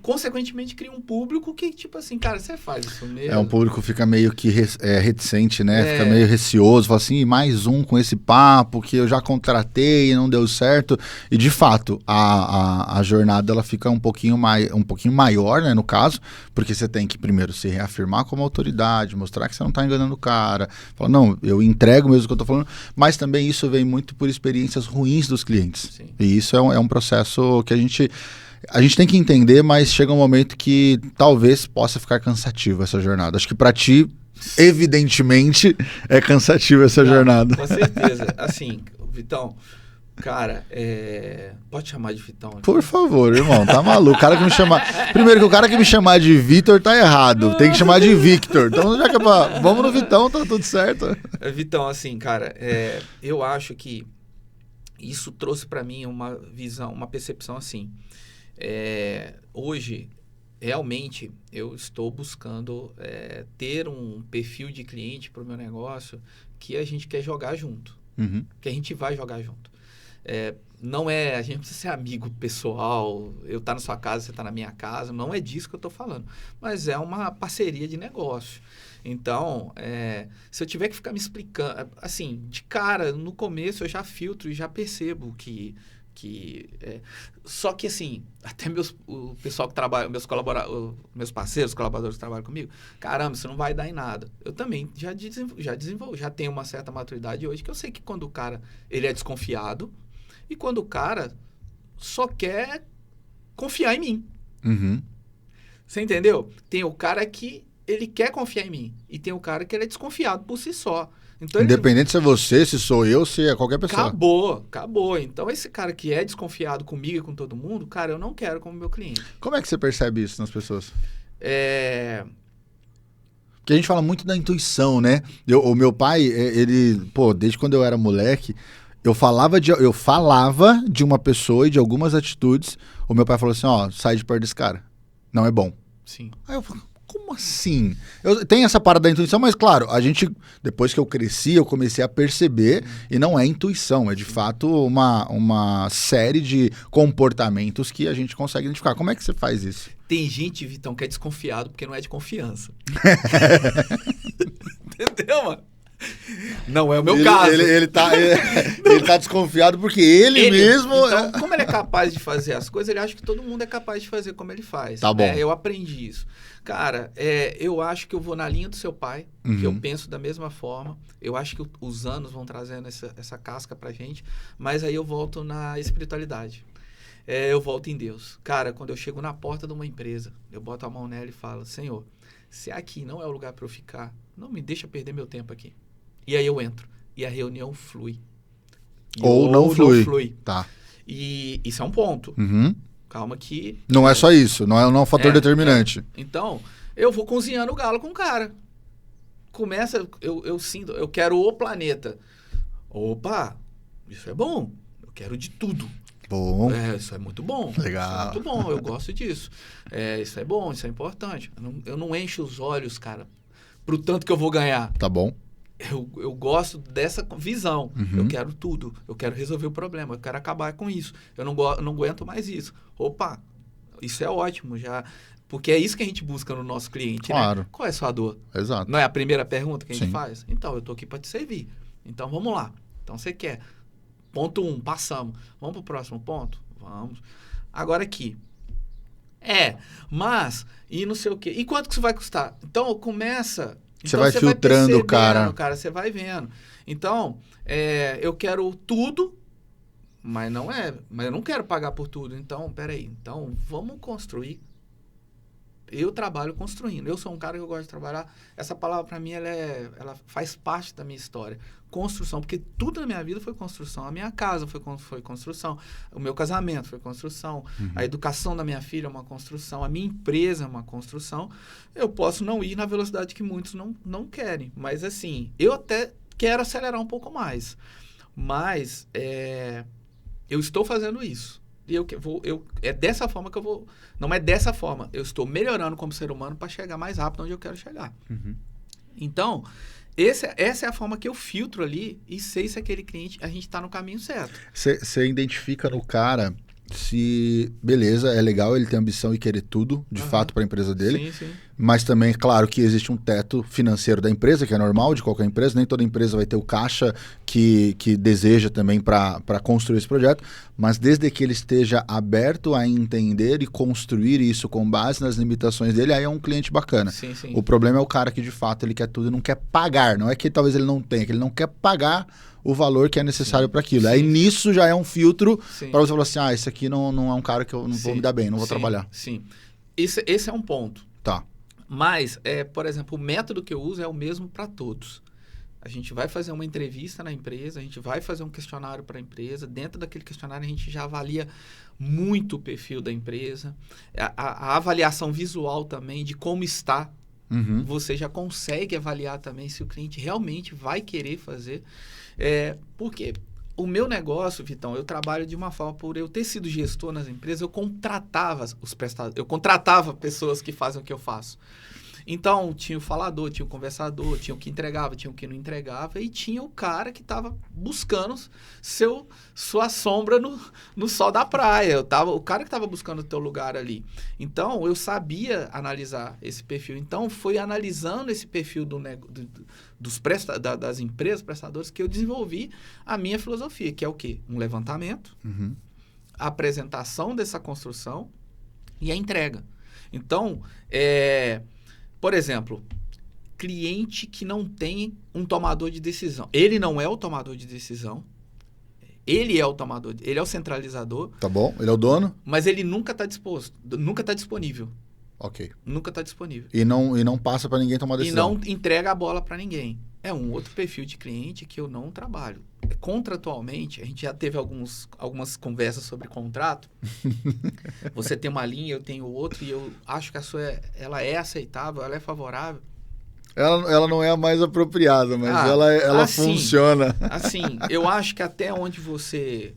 consequentemente cria um público que, tipo assim, cara, você faz isso mesmo? Um público fica meio que reticente, né? Fica meio receoso, fala assim, mais um com esse papo que eu já contratei e não deu certo. E de fato, a jornada ela fica um pouquinho maior, né, no caso, porque você tem que primeiro se reafirmar como autoridade, mostrar que você não está enganando o cara. Fala, não, eu entrego mesmo o que eu estou falando, mas também isso vem muito por experiências ruins dos clientes. Sim. E isso é um processo que a gente tem que entender, mas chega um momento que talvez possa ficar cansativo essa jornada. Acho que para ti, evidentemente, é cansativo essa jornada. Com certeza. Assim, Vitão, cara, pode chamar de Vitão? Por favor, irmão, tá maluco. Primeiro que o cara que me chamar de Vitor tá errado. Tem que chamar de Victor. Então, já que vamos no Vitão, tá tudo certo. Vitão, assim, cara, eu acho que isso trouxe para mim uma visão, uma percepção assim. Hoje, realmente, eu estou buscando ter um perfil de cliente para o meu negócio que a gente quer jogar junto. Uhum. Que a gente vai jogar junto. Não a gente não precisa ser amigo pessoal, eu estar na sua casa, você está na minha casa, não é disso que eu estou falando. Mas é uma parceria de negócio. Então, se eu tiver que ficar me explicando, assim, de cara, no começo eu já filtro e já percebo que só que assim, até o pessoal que trabalha, meus parceiros, colaboradores que trabalham comigo, caramba, isso não vai dar em nada. Eu também já desenvolvo, já tenho uma certa maturidade hoje, que eu sei que quando o cara, ele é desconfiado, e quando o cara só quer confiar em mim. Uhum. Você entendeu? Tem o cara que ele quer confiar em mim, e tem o cara que ele é desconfiado por si só. Então, independente se é você, se sou eu, se é qualquer pessoa. Acabou. Então, esse cara que é desconfiado comigo e com todo mundo, cara, eu não quero como meu cliente. Como é que você percebe isso nas pessoas? Porque a gente fala muito da intuição, né? O meu pai, desde quando eu era moleque, eu falava de uma pessoa e de algumas atitudes. O meu pai falou assim, sai de perto desse cara. Não é bom. Sim. Aí eu falo, como assim? Eu tenho essa parada da intuição, mas claro, depois que eu cresci, eu comecei a perceber, e não é intuição, é de fato uma série de comportamentos que a gente consegue identificar. Como é que você faz isso? Tem gente, Vitão, que é desconfiado porque não é de confiança. Entendeu, mano? Não é o meu caso. Ele tá desconfiado porque ele mesmo... Então, como ele é capaz de fazer as coisas, ele acha que todo mundo é capaz de fazer como ele faz. Tá bom. Eu aprendi isso. Cara, eu acho que eu vou na linha do seu pai, que eu penso da mesma forma. Eu acho que os anos vão trazendo essa casca pra gente, mas aí eu volto na espiritualidade. Eu volto em Deus. Cara, quando eu chego na porta de uma empresa, eu boto a mão nela e falo, Senhor, se aqui não é o lugar para eu ficar, não me deixa perder meu tempo aqui. E aí eu entro. E a reunião flui. Ou não flui. Tá. E isso é um ponto. Uhum. Calma que... Não é só isso. Não é um fator determinante. Então, eu vou cozinhando o galo com o cara. Começa, eu sinto, eu quero o planeta. Opa, isso é bom. Eu quero de tudo. Bom. Isso é muito bom. Legal. Isso é muito bom, eu gosto disso. Isso é bom, isso é importante. Eu não encho os olhos, cara, pro tanto que eu vou ganhar. Tá bom. Eu gosto dessa visão. Uhum. Eu quero tudo. Eu quero resolver o problema. Eu quero acabar com isso. Eu não aguento mais isso. Opa, isso é ótimo já. Porque é isso que a gente busca no nosso cliente, claro, né? Qual é a sua dor? Exato. Não é a primeira pergunta que a gente Sim. faz? Então, eu tô aqui para te servir. Então, vamos lá. Então, você quer. Ponto 1, passamos. Vamos pro próximo ponto? Vamos. Agora aqui. Mas, e não sei o quê. E quanto que isso vai custar? Então, começa... Você vai filtrando o cara. Você vai vendo. Então, eu quero tudo, mas eu não quero pagar por tudo. Então, peraí. Então, vamos construir. Eu trabalho construindo. Eu sou um cara que eu gosto de trabalhar. Essa palavra, para mim, ela faz parte da minha história. Construção. Porque tudo na minha vida foi construção. A minha casa foi construção. O meu casamento foi construção. Uhum. A educação da minha filha é uma construção. A minha empresa é uma construção. Eu posso não ir na velocidade que muitos não querem. Mas, assim, eu até quero acelerar um pouco mais. Mas, eu estou fazendo isso. E é dessa forma que eu vou... Não é dessa forma. Eu estou melhorando como ser humano para chegar mais rápido onde eu quero chegar. Uhum. Então, essa é a forma que eu filtro ali e sei se aquele cliente, a gente está no caminho certo. Você identifica no cara se, beleza, é legal ele ter ambição e querer tudo, de fato, para a empresa dele. Sim. Mas também, claro, que existe um teto financeiro da empresa, que é normal de qualquer empresa. Nem toda empresa vai ter o caixa que deseja também para construir esse projeto. Mas desde que ele esteja aberto a entender e construir isso com base nas limitações dele, aí é um cliente bacana. Sim. O problema é o cara que, de fato, ele quer tudo e não quer pagar. Não é que talvez ele não tenha, é que ele não quer pagar o valor que é necessário para aquilo. Aí nisso já é um filtro para você falar assim, esse aqui não é um cara que eu não vou me dar bem, não vou trabalhar. Sim. Esse é um ponto. Tá. Mas, por exemplo, o método que eu uso é o mesmo para todos. A gente vai fazer uma entrevista na empresa, a gente vai fazer um questionário para a empresa. Dentro daquele questionário, a gente já avalia muito o perfil da empresa. A avaliação visual também de como está. Uhum. Você já consegue avaliar também se o cliente realmente vai querer fazer. Porque o meu negócio, Vitão, eu trabalho de uma forma, por eu ter sido gestor nas empresas, eu contratava os prestadores, eu contratava pessoas que fazem o que eu faço. Então, tinha o falador, tinha o conversador, tinha o que entregava, tinha o que não entregava, e tinha o cara que estava buscando sua sombra no sol da praia. O cara que estava buscando o teu lugar ali. Então, eu sabia analisar esse perfil. Então, foi analisando esse perfil das empresas prestadores que eu desenvolvi a minha filosofia, que é o quê? Um levantamento, a apresentação dessa construção e a entrega. Então, por exemplo, cliente que não tem um tomador de decisão. Ele não é o tomador de decisão. Ele é o tomador, ele é o centralizador. Tá bom, ele é o dono. Mas ele nunca está disponível. Ok. Nunca está disponível. E não passa para ninguém tomar decisão. E não entrega a bola para ninguém. É um outro perfil de cliente que eu não trabalho. Contratualmente, a gente já teve algumas conversas sobre contrato. Você tem uma linha, eu tenho outra, e eu acho que a sua ela é aceitável, ela é favorável. Ela não é a mais apropriada, mas ela assim, funciona. Assim, eu acho que até onde você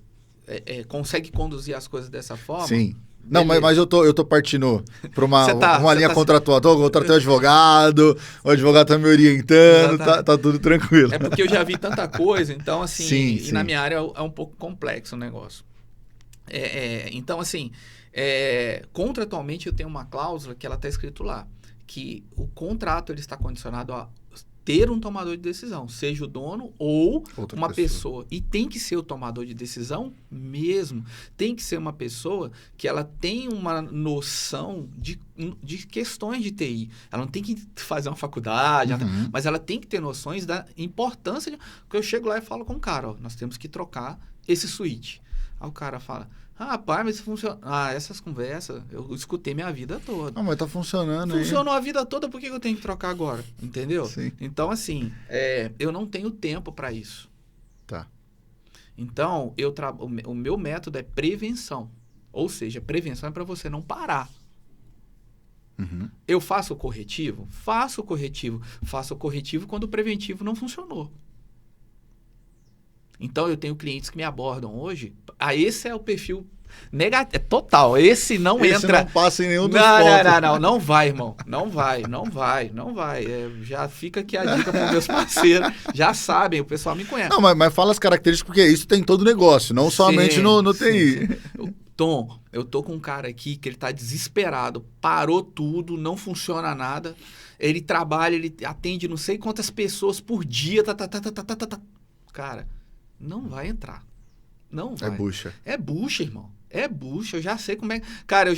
consegue conduzir as coisas dessa forma... Sim. Não, mas eu tô partindo para uma linha contratual. Eu contratei o advogado tá me orientando, tá tudo tranquilo. É porque eu já vi tanta coisa, então, assim, sim. Na minha área é um pouco complexo o negócio. Então, assim, contratualmente eu tenho uma cláusula que ela está escrito lá, que o contrato ele está condicionado a ter um tomador de decisão, seja o dono ou uma pessoa. E tem que ser o tomador de decisão mesmo. Tem que ser uma pessoa que ela tem uma noção de questões de TI. Ela não tem que fazer uma faculdade, mas ela tem que ter noções da importância. Porque eu chego lá e falo com o cara, nós temos que trocar esse switch. Aí o cara fala... rapaz, mas isso funciona... essas conversas eu escutei minha vida toda. Não, mas tá funcionando aí. Funcionou a vida toda, por que eu tenho que trocar agora? Entendeu? Sim. Então, assim, eu não tenho tempo para isso. Tá. Então, o meu método é prevenção. Ou seja, prevenção é para você não parar. Eu faço o corretivo? Faço o corretivo. Faço o corretivo quando o preventivo não funcionou. Então, eu tenho clientes que me abordam hoje. Esse é o perfil negativo. É total. Esse não entra... não passa em nenhum dos pontos. Não vai, irmão. Não vai. Já fica aqui a dica para meus parceiros. Já sabem, o pessoal me conhece. Não, mas fala as características, porque isso tem todo o negócio, não somente no TI. Sim. Tom, eu tô com um cara aqui que ele tá desesperado. Parou tudo, não funciona nada. Ele trabalha, ele atende não sei quantas pessoas por dia. Cara... não vai entrar. Não vai. É bucha, irmão. É bucha. Eu já sei como é. Cara,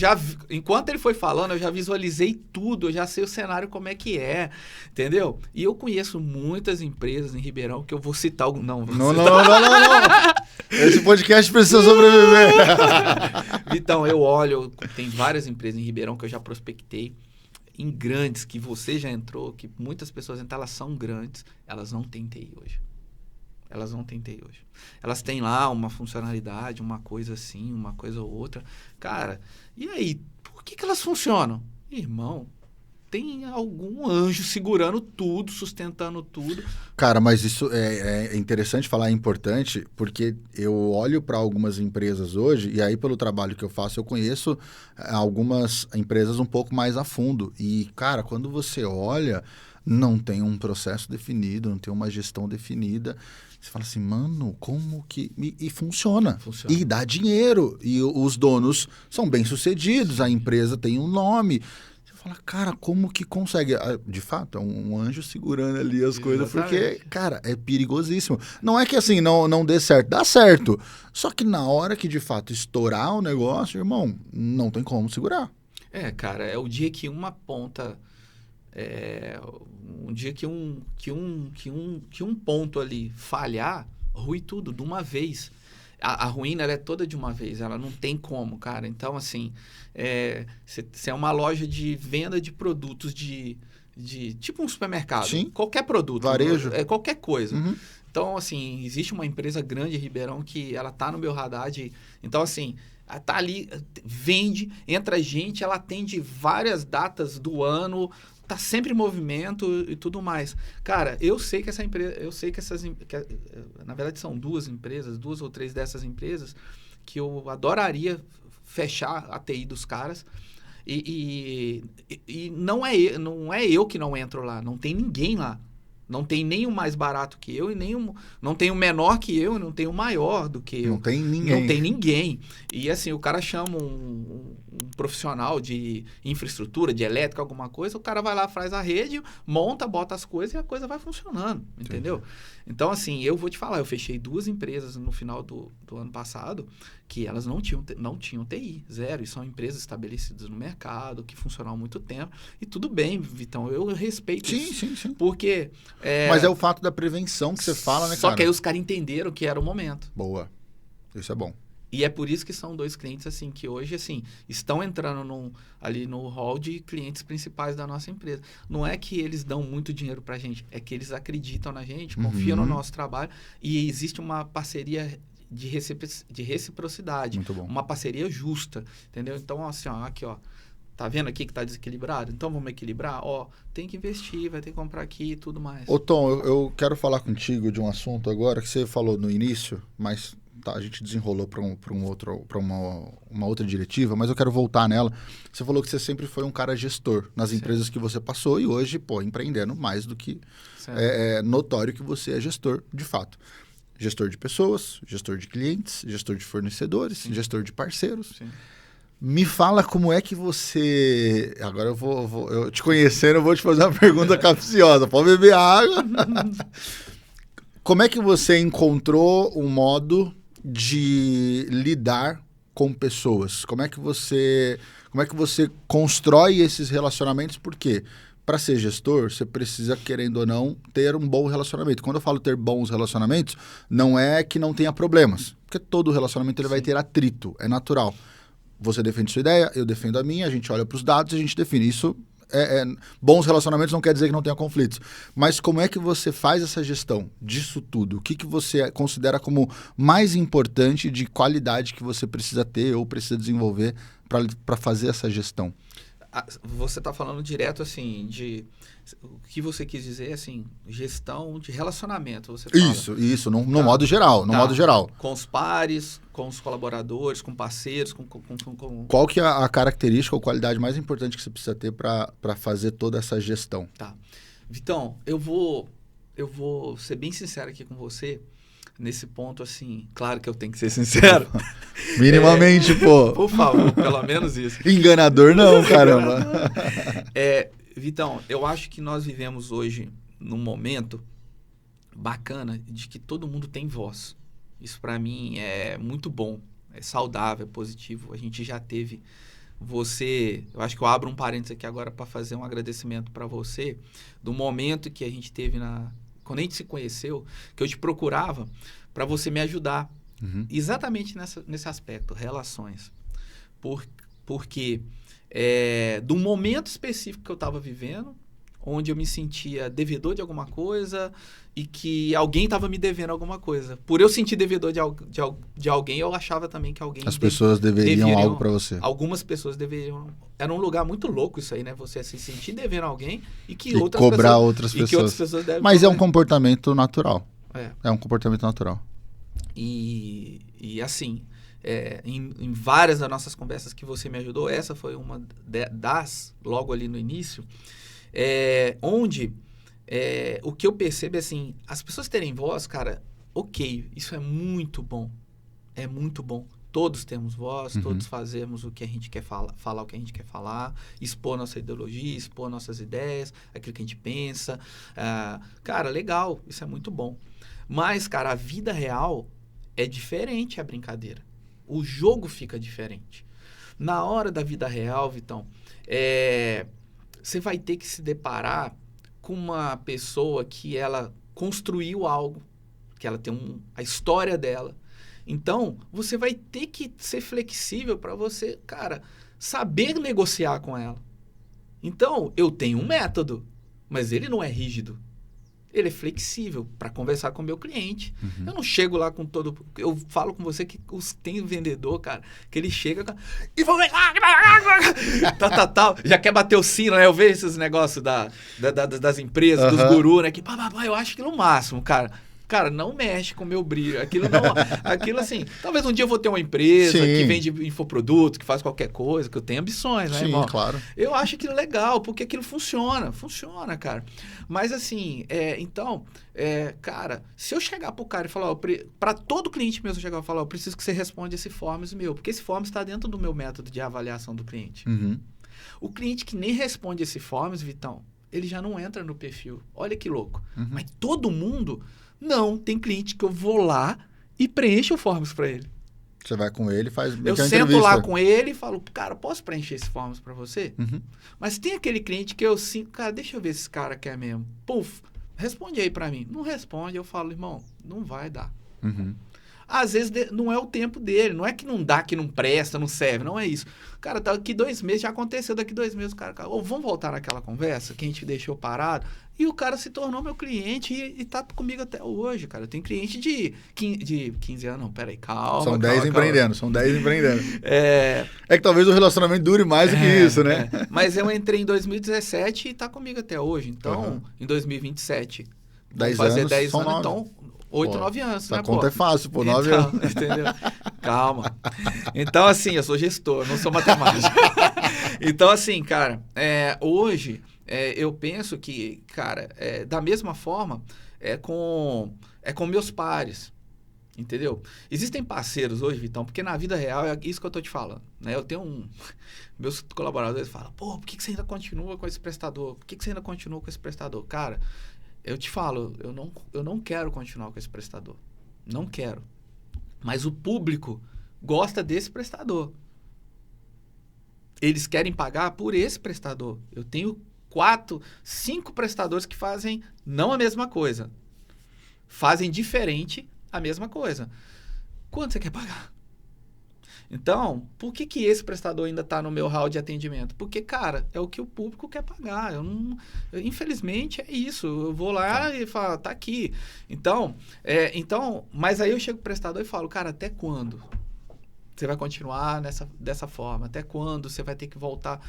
enquanto ele foi falando, eu já visualizei tudo. Eu já sei o cenário como é que é. Entendeu? E eu conheço muitas empresas em Ribeirão que eu vou citar algum. Não. Esse podcast precisa sobreviver. Então, tem várias empresas em Ribeirão que eu já prospectei. Em grandes, que você já entrou, que muitas pessoas entram, elas são grandes. Elas não têm TI hoje. Elas têm lá uma funcionalidade, uma coisa assim, uma coisa ou outra. Cara, e aí? Por que elas funcionam? Irmão, tem algum anjo segurando tudo, sustentando tudo. Cara, mas isso é interessante falar, é importante, porque eu olho para algumas empresas hoje, e aí pelo trabalho que eu faço, eu conheço algumas empresas um pouco mais a fundo. E, cara, quando você olha, não tem um processo definido, não tem uma gestão definida. Você fala assim, mano, como que... E funciona. Funciona. E dá dinheiro. E os donos são bem-sucedidos, a empresa tem um nome. Fala, cara, como que consegue? De fato, é um anjo segurando ali as coisas, porque, cara, é perigosíssimo. Não é que assim, não dê certo, dá certo. Só que na hora que de fato estourar o negócio, irmão, não tem como segurar. Cara, é o dia que uma ponta, um dia que um ponto ali falhar, rui tudo de uma vez. A ruína ela é toda de uma vez, ela não tem como, cara. Então, assim, se é uma loja de venda de produtos de tipo um supermercado. Sim. Qualquer produto. Varejo. Qualquer coisa. Uhum. Então, assim, existe uma empresa grande em Ribeirão que ela tá no meu radar Então, assim, tá ali, vende, entra gente, ela atende várias datas do ano, tá sempre em movimento e tudo mais. Cara, eu sei que essa empresa, na verdade são duas ou três dessas empresas que eu adoraria fechar a TI dos caras e não é eu que não entro lá, não tem ninguém lá. Não tem nem o mais barato que eu, não tem o menor que eu, não tem o maior do que eu. Não tem ninguém. Não tem ninguém. E assim, o cara chama um profissional de infraestrutura, de elétrica, alguma coisa, o cara vai lá, faz a rede, monta, bota as coisas e a coisa vai funcionando, entendeu? Sim. Então, assim, eu vou te falar, eu fechei 2 empresas no final do ano passado que elas não tinham TI, zero, e são empresas estabelecidas no mercado, que funcionam há muito tempo, e tudo bem, Vitão, eu respeito isso. Sim. Porque... Mas é o fato da prevenção que você fala, né, cara? Só que aí os caras entenderam que era o momento. Boa. Isso é bom. E é por isso que são 2 clientes, assim, que hoje, assim, estão entrando ali no hall de clientes principais da nossa empresa. Não é que eles dão muito dinheiro pra gente, é que eles acreditam na gente, confiam no nosso trabalho, e existe uma parceria de reciprocidade. Muito bom. Uma parceria justa, entendeu? Então, assim, ó, aqui, ó, tá vendo aqui que tá desequilibrado? Então, vamos equilibrar? Ó, tem que investir, vai ter que comprar aqui e tudo mais. Ô, Tom, eu quero falar contigo de um assunto agora que você falou no início, mas... Tá, a gente desenrolou para uma outra diretiva, mas eu quero voltar nela. Você falou que você sempre foi um cara gestor nas empresas que você passou e hoje, empreendendo mais do que é notório que você é gestor, de fato. Gestor de pessoas, gestor de clientes, gestor de fornecedores, gestor de parceiros. Sim. Me fala como é que você... Agora eu te conhecendo, eu vou te fazer uma pergunta capciosa. Pode beber água. Como é que você encontrou um modo de lidar com pessoas? Como é que você constrói esses relacionamentos? Porque para ser gestor, você precisa, querendo ou não, ter um bom relacionamento. Quando eu falo ter bons relacionamentos, não é que não tenha problemas, porque todo relacionamento ele vai ter atrito, é natural. Você defende sua ideia, eu defendo a minha, a gente olha para os dados e a gente define. Isso bons relacionamentos não quer dizer que não tenha conflitos. Mas como é que você faz essa gestão disso tudo? O que você considera como mais importante de qualidade que você precisa ter ou precisa desenvolver para fazer essa gestão? Você está falando direto, assim, o que você quis dizer, assim, gestão de relacionamento. Você fala. Isso, no modo geral, modo geral. Com os pares, com os colaboradores, com parceiros, com... Qual que é a característica ou qualidade mais importante que você precisa ter para fazer toda essa gestão? Tá. Vitão, eu vou ser bem sincero aqui com você. Nesse ponto, assim, claro que eu tenho que ser sincero. Minimamente, pô. Por favor, pelo menos isso. Enganador não, caramba. Vitão, eu acho que nós vivemos hoje num momento bacana de que todo mundo tem voz. Isso para mim é muito bom, é saudável, é positivo. A gente já teve eu acho que eu abro um parênteses aqui agora para fazer um agradecimento para você do momento que a gente teve quando a gente se conheceu, que eu te procurava para você me ajudar. Exatamente nesse aspecto, relações. Porque do momento específico que eu estava vivendo, onde eu me sentia devedor de alguma coisa e que alguém estava me devendo alguma coisa. Por eu sentir devedor de alguém, eu achava também que alguém... As pessoas deveriam algo para você. Algumas pessoas deveriam... Era um lugar muito louco isso aí, né? Você se sentir devendo a alguém e que outras cobrar pessoas, outras pessoas. E que outras pessoas devem Mas cobrar. É um comportamento natural. É um comportamento natural. E assim... em várias das nossas conversas que você me ajudou, essa foi uma das, logo ali no início, onde o que eu percebo é assim, as pessoas terem voz, cara, ok, isso é muito bom, todos temos voz, todos fazemos o que a gente quer falar o que a gente quer falar, expor nossa ideologia, expor nossas ideias, aquilo que a gente pensa, cara, legal, isso é muito bom, mas, cara, a vida real é diferente a brincadeira. O jogo fica diferente. Na hora da vida real, Vitão, você vai ter que se deparar com uma pessoa que ela construiu algo, que ela tem a história dela. Então, você vai ter que ser flexível para você, cara, saber negociar com ela. Então, eu tenho um método, mas ele não é rígido. Ele é flexível para conversar com o meu cliente. Eu não chego lá com todo... Eu falo com você que tem vendedor, cara, que ele chega e vou... tal. Já quer bater o sino, né? Eu vejo esses negócios das empresas, dos gurus, né? Que, eu acho que no máximo, cara... Cara, não mexe com o meu brilho. Aquilo assim, talvez um dia eu vou ter uma empresa que vende infoproduto, que faz qualquer coisa, que eu tenho ambições, né, irmão? Claro. Eu acho aquilo legal, porque aquilo funciona, cara. Mas assim, cara, se eu chegar pro cara e falar, para todo cliente mesmo, eu chegar e falar, eu preciso que você responda esse forms meu, porque esse forms está dentro do meu método de avaliação do cliente. O cliente que nem responde esse forms, Vitão, ele já não entra no perfil. Olha que louco. Mas todo mundo... Não, tem cliente que eu vou lá e preencho o forms para ele. Você vai com ele e faz eu sento lá com ele e falo, cara, posso preencher esse forms para você? Mas tem aquele cliente que eu sinto, cara, deixa eu ver se esse cara quer mesmo. Puf, responde aí para mim. Não responde, eu falo, irmão, não vai dar. Às vezes não é o tempo dele, não é que não dá, que não presta, não serve, não é isso. Cara, daqui 2 meses, já aconteceu, daqui 2 meses, cara, vamos voltar naquela conversa que a gente deixou parado, e o cara se tornou meu cliente e tá comigo até hoje, cara. Eu tenho cliente de 15 anos, não, peraí, calma. São 10 empreendendo. É que talvez o relacionamento dure mais do que isso, né? Mas eu entrei em 2017 e tá comigo até hoje, então, em 2027, 10 anos, fazer 10 anos, então... 8, 9 anos, né, pô? A conta é fácil, 9 anos. Entendeu? Calma. Então, assim, eu sou gestor, não sou matemático. Então, assim, cara, hoje, eu penso que, cara, da mesma forma, com meus pares, entendeu? Existem parceiros hoje, Vitão, porque na vida real é isso que eu tô te falando, né? Eu tenho meus colaboradores falam, pô, por que você ainda continua com esse prestador? Por que você ainda continua com esse prestador? Cara... Eu te falo, eu não quero continuar com esse prestador. Não quero. Mas o público gosta desse prestador. Eles querem pagar por esse prestador. Eu tenho 4, 5 prestadores que fazem não a mesma coisa. Fazem diferente a mesma coisa. Quanto você quer pagar? Então, por que esse prestador ainda está no meu hall de atendimento? Porque, cara, é o que o público quer pagar. Infelizmente, é isso. Eu vou lá e falo, tá aqui. Então, mas aí eu chego pro prestador e falo, cara, até quando você vai continuar dessa forma? Até quando você vai ter que voltar?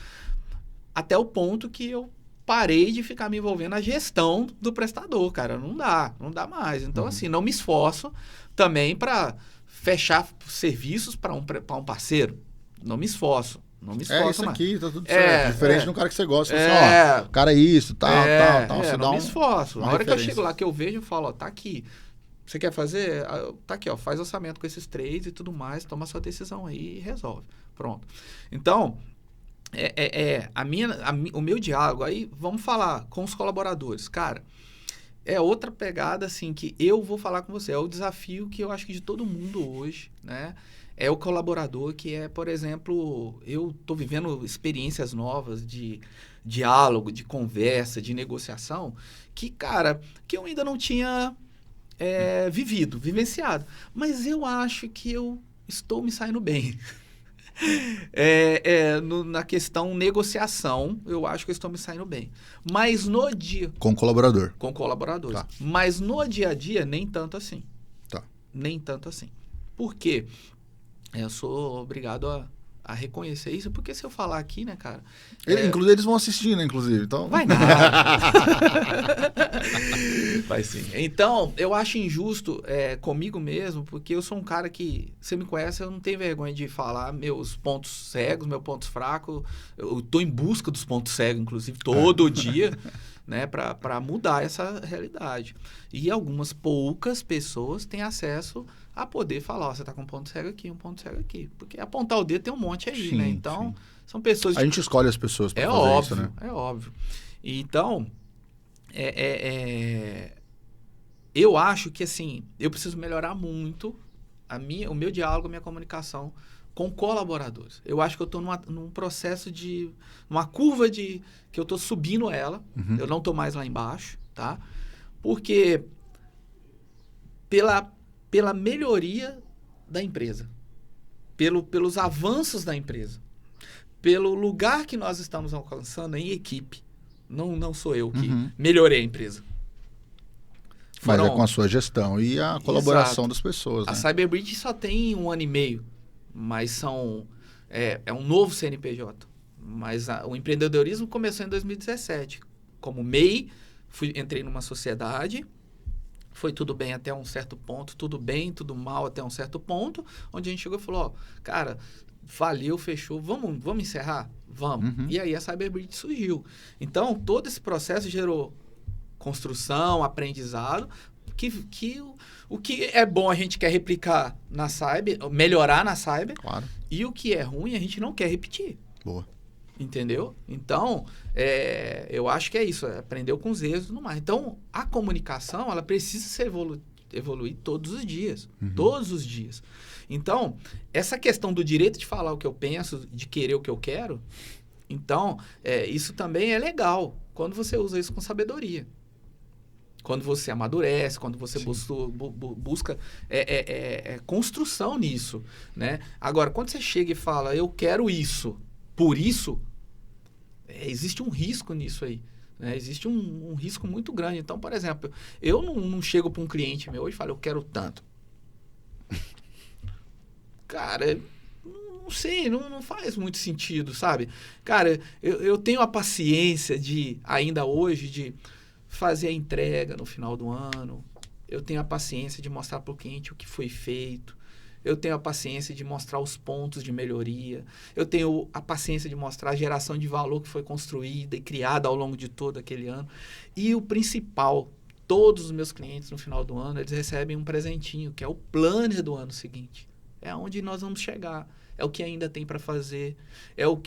Até o ponto que eu parei de ficar me envolvendo na gestão do prestador, cara. Não dá mais. Então, assim, não me esforço também para... fechar serviços para um parceiro. Não me esforço. Isso aqui, tá tudo certo. Diferente do cara que você gosta. Assim, o cara é isso, tal. Você não me esforço. Na hora que eu chego lá, que eu vejo, eu falo, ó, tá aqui. Você quer fazer? Tá aqui, ó, faz orçamento com esses 3 e tudo mais, toma sua decisão aí e resolve. Pronto. Então, o meu diálogo, aí vamos falar com os colaboradores. Cara, é outra pegada, assim, que eu vou falar com você. É o desafio que eu acho que de todo mundo hoje, né? É o colaborador que por exemplo, eu estou vivendo experiências novas de diálogo, de conversa, de negociação, que, cara, que eu ainda não tinha vivenciado. Mas eu acho que eu estou me saindo bem. Na questão negociação, eu acho que eu estou me saindo bem. Mas no dia... Com colaborador. Com colaboradores. Tá. Mas no dia a dia, nem tanto assim. Tá. Nem tanto assim. Por quê? Eu sou obrigado a reconhecer isso, porque se eu falar aqui, né, cara... Inclusive, eles vão assistir, né, inclusive. Então... Vai nada. Vai sim. Então, eu acho injusto comigo mesmo, porque eu sou um cara que, você me conhece, eu não tenho vergonha de falar meus pontos cegos, meus pontos fracos. Eu tô em busca dos pontos cegos, inclusive, todo dia, né, para mudar essa realidade. E algumas poucas pessoas têm acesso a poder falar, ó, você tá com um ponto cego aqui, um ponto cego aqui. Porque apontar o dedo tem um monte aí, Sim, né? Então, sim. são pessoas... A gente escolhe as pessoas para fazer óbvio, isso, né? É óbvio. Então, eu acho que, assim, eu preciso melhorar muito o meu diálogo, a minha comunicação com colaboradores. Eu acho que eu estou num processo numa curva que eu estou subindo ela. Uhum. Eu não estou mais lá embaixo, tá? Porque pela melhoria da empresa, pelos avanços da empresa, pelo lugar que nós estamos alcançando em equipe. Não sou eu que melhorei a empresa. Mas é com a sua gestão e a colaboração das pessoas, né? A CyberBridge só tem 1 ano e meio, mas é um novo CNPJ. Mas o empreendedorismo começou em 2017. Como MEI, entrei numa sociedade, foi tudo bem até um certo ponto, tudo bem, tudo mal até um certo ponto, onde a gente chegou e falou, ó, cara, valeu, fechou, vamos encerrar? Vamos. E aí a CyberBridge surgiu. Então, todo esse processo gerou construção, aprendizado, o que é bom a gente quer replicar na Cyber, melhorar na Cyber, claro. E o que é ruim a gente não quer repetir. Boa. Entendeu? Então, eu acho que é isso, aprendeu com os erros e tudo mais. Então, a comunicação, ela precisa evoluir todos os dias. Todos os dias. Então, essa questão do direito de falar o que eu penso, de querer o que eu quero, então, isso também é legal, quando você usa isso com sabedoria. Quando você amadurece, quando você busca construção nisso, né? Agora, quando você chega e fala, eu quero isso, por isso, existe um risco nisso aí. Né? Existe um risco muito grande. Então, por exemplo, eu não chego para um cliente meu e falo, eu quero tanto. Cara, não sei, não faz muito sentido, sabe? Cara, eu tenho a paciência ainda hoje, de fazer a entrega no final do ano. Eu tenho a paciência de mostrar para o cliente o que foi feito. Eu tenho a paciência de mostrar os pontos de melhoria. Eu tenho a paciência de mostrar a geração de valor que foi construída e criada ao longo de todo aquele ano. E o principal, todos os meus clientes no final do ano, eles recebem um presentinho, que é o planner do ano seguinte. É onde nós vamos chegar. É o que ainda tem para fazer,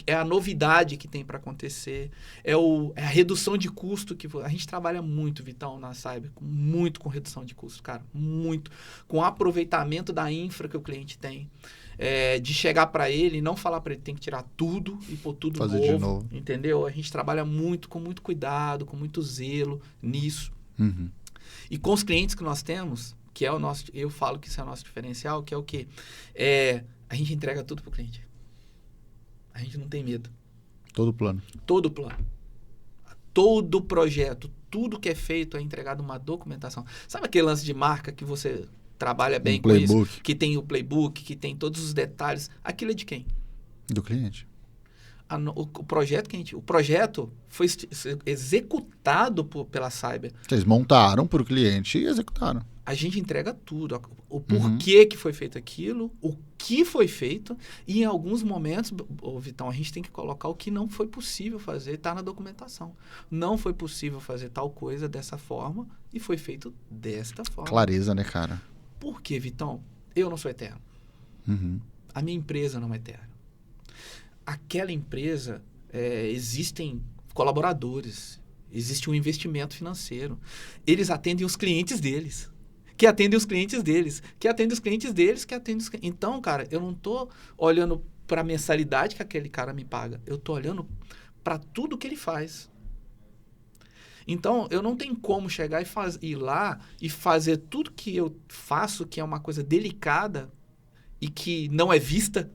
é a novidade que tem para acontecer, é a redução de custo que a gente trabalha muito, Vitão, na Cyber, muito com redução de custo, cara, muito, com aproveitamento da infra que o cliente tem, de chegar para ele e não falar para ele tem que tirar tudo e pôr tudo fazer novo, de novo, entendeu? A gente trabalha muito, com muito cuidado, com muito zelo nisso. E com os clientes que nós temos, que é o nosso, eu falo que isso é o nosso diferencial, que é o quê? A gente entrega tudo pro cliente. A gente não tem medo. Todo plano. Todo plano. Todo projeto, tudo que é feito é entregado uma documentação. Sabe aquele lance de marca que você trabalha bem com isso? Que tem o playbook, que tem todos os detalhes. Aquilo é de quem? Do cliente. O projeto foi executado pela Cyber. Vocês montaram para o cliente e executaram. A gente entrega tudo. O porquê que foi feito aquilo, o que foi feito, e em alguns momentos, Vitão, a gente tem que colocar o que não foi possível fazer, está na documentação. Não foi possível fazer tal coisa dessa forma e foi feito desta forma. Clareza, né, cara? Por quê, Vitão? Eu não sou eterno. A minha empresa não é eterna. Aquela empresa, existem colaboradores, existe um investimento financeiro. Eles atendem os clientes deles, que atendem os clientes deles, que atendem os clientes deles, que atendem os clientes. Então, cara, eu não estou olhando para a mensalidade que aquele cara me paga. Eu estou olhando para tudo que ele faz. Então, eu não tenho como chegar ir lá e fazer tudo que eu faço, que é uma coisa delicada e que não é vista,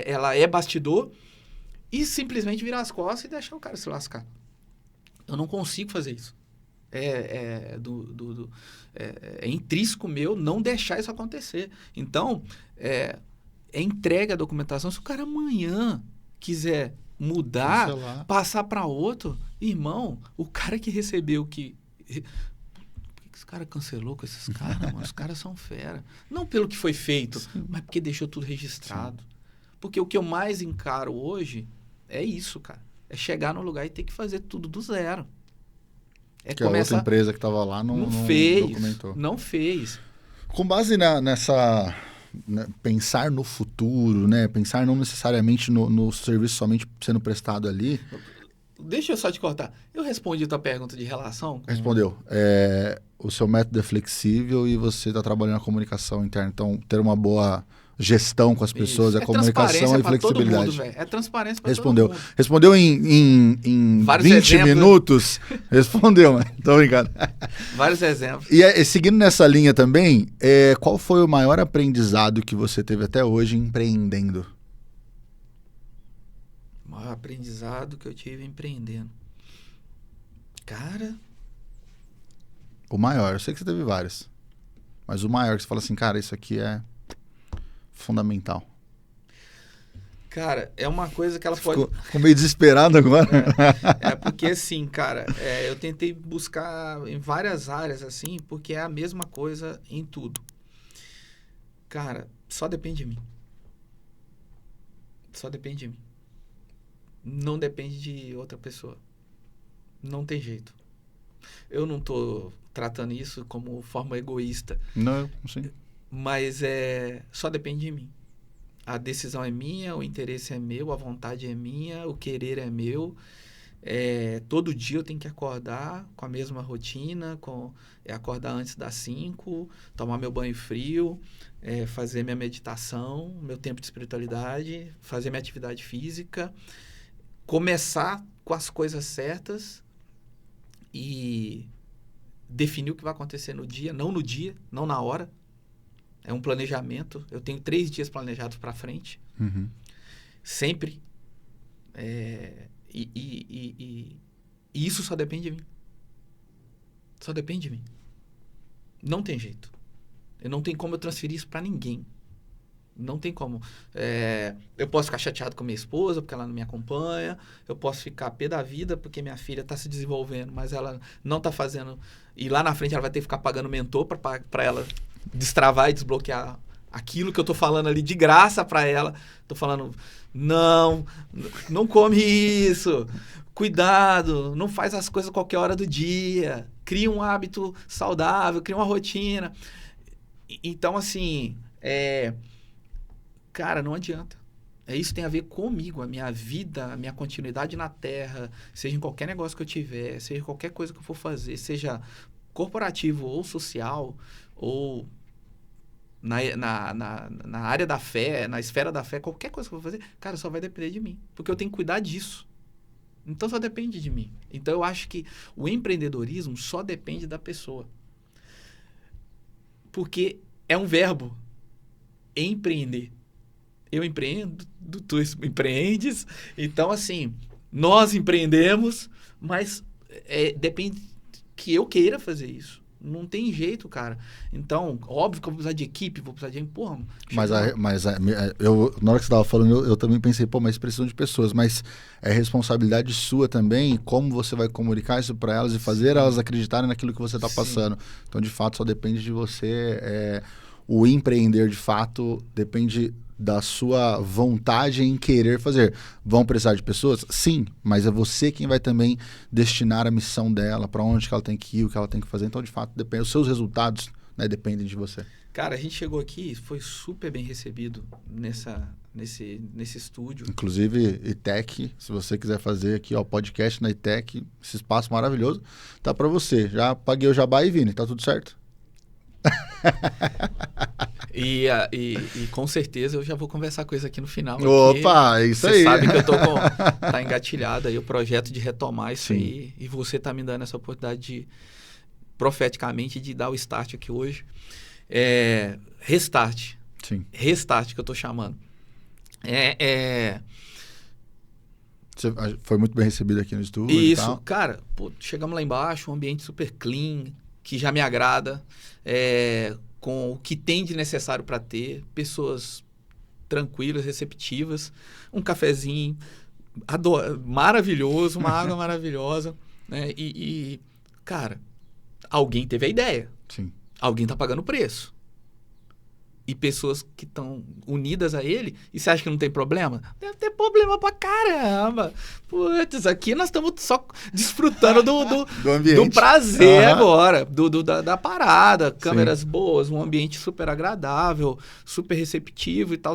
ela é bastidor, e simplesmente virar as costas e deixar o cara se lascar. Eu não consigo fazer isso. É intrínseco meu não deixar isso acontecer. Então, entregue a documentação. Se o cara amanhã quiser mudar, Cancelar. passar para outro, irmão, o cara que recebeu que... Por que esse cara cancelou com esses caras, mano? Os caras são fera. Não pelo que foi feito, mas porque deixou tudo registrado. Sim. Porque o que eu mais encaro hoje é isso, cara. É chegar no lugar e ter que fazer tudo do zero. Que a outra empresa que estava lá não fez, documentou. Não fez. Com base nessa... pensar no futuro, né? Pensar não necessariamente no serviço somente sendo prestado ali. Deixa eu só te cortar. Eu respondi a tua pergunta de relação? Respondeu. O seu método é flexível e você está trabalhando na comunicação interna. Então, ter uma boa gestão com as pessoas, a comunicação e flexibilidade. Todo mundo, é transparência para Respondeu. todo mundo. Respondeu em 20 minutos. Respondeu, mas tô brincando. Vários exemplos. E seguindo nessa linha também, qual foi o maior aprendizado que você teve até hoje empreendendo? O maior aprendizado que eu tive empreendendo. Cara... O maior, eu sei que você teve vários. Mas o maior que você fala assim, cara, isso aqui é fundamental. Cara, é uma coisa que ela pode... Ficou meio desesperado agora. Porque assim, cara, eu tentei buscar em várias áreas, assim, porque é a mesma coisa em tudo. Cara, só depende de mim. Só depende de mim. Não depende de outra pessoa. Não tem jeito. Eu não tô tratando isso como forma egoísta. Não, sim. Mas só depende de mim. A decisão é minha, o interesse é meu, a vontade é minha, o querer é meu. Todo dia eu tenho que acordar com a mesma rotina, acordar antes das 5, tomar meu banho frio, fazer minha meditação, meu tempo de espiritualidade, fazer minha atividade física, começar com as coisas certas e definir o que vai acontecer no dia, não na hora. É um planejamento. Eu tenho 3 dias planejados para frente. Uhum. Sempre. E isso só depende de mim. Só depende de mim. Não tem jeito. Não tem como eu transferir isso para ninguém. Não tem como. Eu posso ficar chateado com minha esposa porque ela não me acompanha. Eu posso ficar pé da vida porque minha filha está se desenvolvendo, mas ela não está fazendo. E lá na frente ela vai ter que ficar pagando mentor para ela destravar e desbloquear aquilo que eu tô falando ali de graça para ela. Tô falando, não come isso. Cuidado, não faz as coisas a qualquer hora do dia. Cria um hábito saudável, cria uma rotina. Então, assim, cara, não adianta. Isso tem a ver comigo, a minha vida, a minha continuidade na Terra, seja em qualquer negócio que eu tiver, seja qualquer coisa que eu for fazer, seja corporativo ou social, ou na área da fé, na esfera da fé, qualquer coisa que eu for fazer, cara, só vai depender de mim. Porque eu tenho que cuidar disso. Então, só depende de mim. Então, eu acho que o empreendedorismo só depende da pessoa. Porque é um verbo. Empreender. Eu empreendo, tu empreendes. Então, assim, nós empreendemos, mas depende que eu queira fazer isso. Não tem jeito, cara. Então, óbvio que eu vou precisar de equipe, vou precisar de... Porra, mas eu, na hora que você estava falando, eu também pensei, mas precisam de pessoas. Mas é responsabilidade sua também como você vai comunicar isso para elas e fazer elas acreditarem naquilo que você está passando. Então, de fato, só depende de você. O empreender, de fato, depende da sua vontade em querer fazer. Vão precisar de pessoas? Sim, mas é você quem vai também destinar a missão dela, para onde que ela tem que ir, o que ela tem que fazer. Então, de fato, depende. Os seus resultados, né, dependem de você. Cara, a gente chegou aqui, foi super bem recebido nesse estúdio. Inclusive, ITEC, se você quiser fazer aqui, podcast na ITEC, esse espaço maravilhoso, tá para você. Já paguei o jabá e Vini, tá tudo certo? E com certeza eu já vou conversar com isso aqui no final. Opa, isso aí. Você sabe que eu tô tá engatilhado aí o projeto de retomar isso. Sim. Aí. E você tá me dando essa oportunidade de, profeticamente, de dar o start aqui hoje. Restart. Sim. Restart que eu tô chamando. Você foi muito bem recebido aqui no estúdio e Isso, tal. cara, pô, chegamos lá embaixo, um ambiente super clean, que já me agrada, com o que tem de necessário para ter, pessoas tranquilas, receptivas, um cafezinho maravilhoso, uma água maravilhosa, né? Cara, alguém teve a ideia, Sim. alguém tá pagando o preço. E pessoas que estão unidas a ele, e você acha que não tem problema? Deve ter problema pra caramba. Putz, aqui nós estamos só desfrutando Do ambiente. do prazer Aham. agora, da parada, câmeras Sim. boas, um ambiente super agradável, super receptivo e tal.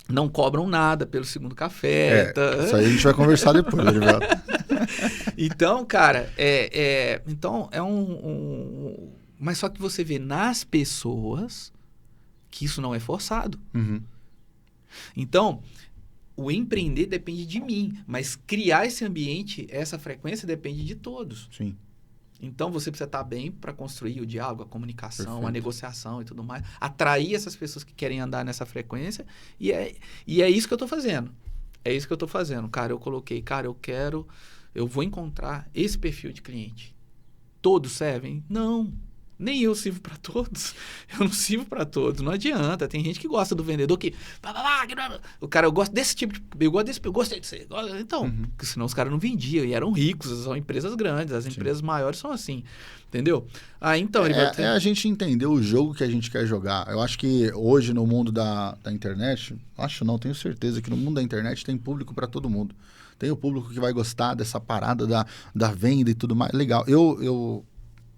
Não cobram nada pelo segundo café. Isso aí a gente vai conversar depois, Erivelto. Então, cara, então é mas só que você vê nas pessoas que isso não é forçado. Uhum. Então, o empreender depende de mim, mas criar esse ambiente, essa frequência depende de todos. Sim. Então, você precisa estar bem para construir o diálogo, a comunicação, Perfeito. a negociação e tudo mais. Atrair essas pessoas que querem andar nessa frequência. E é isso que eu estou fazendo. É isso que eu estou fazendo. Cara, eu coloquei, eu vou encontrar esse perfil de cliente. Todos servem? Não. Nem eu sirvo para todos. Eu não sirvo para todos. Não adianta. Tem gente que gosta do vendedor que... O cara, eu gosto desse tipo de... Eu gostei de você. Então, porque senão os caras não vendiam e eram ricos. São empresas grandes. As empresas maiores são assim. Entendeu? Então... a gente entender o jogo que a gente quer jogar. Eu acho que hoje no mundo da internet... Tenho certeza que no mundo da internet tem público para todo mundo. Tem o público que vai gostar dessa parada da venda e tudo mais. Legal. Eu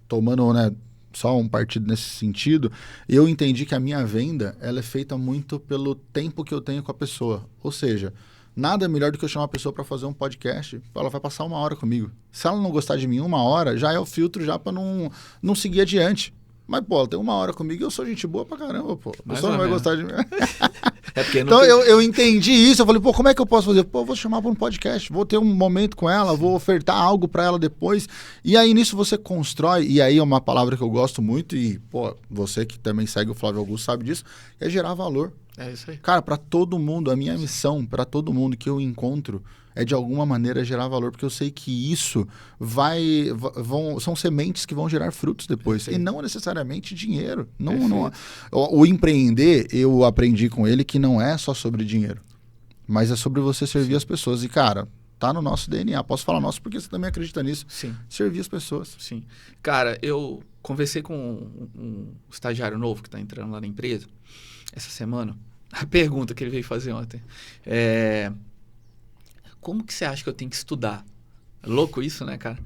tomando, né... só um partido nesse sentido, eu entendi que a minha venda ela é feita muito pelo tempo que eu tenho com a pessoa. Ou seja, nada melhor do que eu chamar a pessoa para fazer um podcast, ela vai passar 1 hora comigo. Se ela não gostar de mim 1 hora, já é o filtro já para não seguir adiante. Mas, pô, ela tem 1 hora comigo e eu sou gente boa pra caramba, pô. A pessoa não vai gostar de mim. Então, eu entendi isso. Eu falei, pô, como é que eu posso fazer? Pô, eu vou chamar para um podcast, vou ter um momento com ela, vou ofertar algo para ela depois. E aí, nisso, você constrói. E aí, é uma palavra que eu gosto muito. E, pô, você que também segue o Flávio Augusto sabe disso. É gerar valor. É isso aí. Cara, para todo mundo, a minha missão, para todo mundo que eu encontro, é de alguma maneira gerar valor, porque eu sei que isso são sementes que vão gerar frutos depois, e não necessariamente dinheiro. O empreender, eu aprendi com ele que não é só sobre dinheiro, mas é sobre você servir as pessoas. E, cara, tá no nosso DNA. Posso falar nosso porque você também acredita nisso. Sim. Servir as pessoas. Sim. Cara, eu conversei com um estagiário novo que está entrando lá na empresa essa semana. A pergunta que ele veio fazer ontem como que você acha que eu tenho que estudar? É louco isso, né, cara?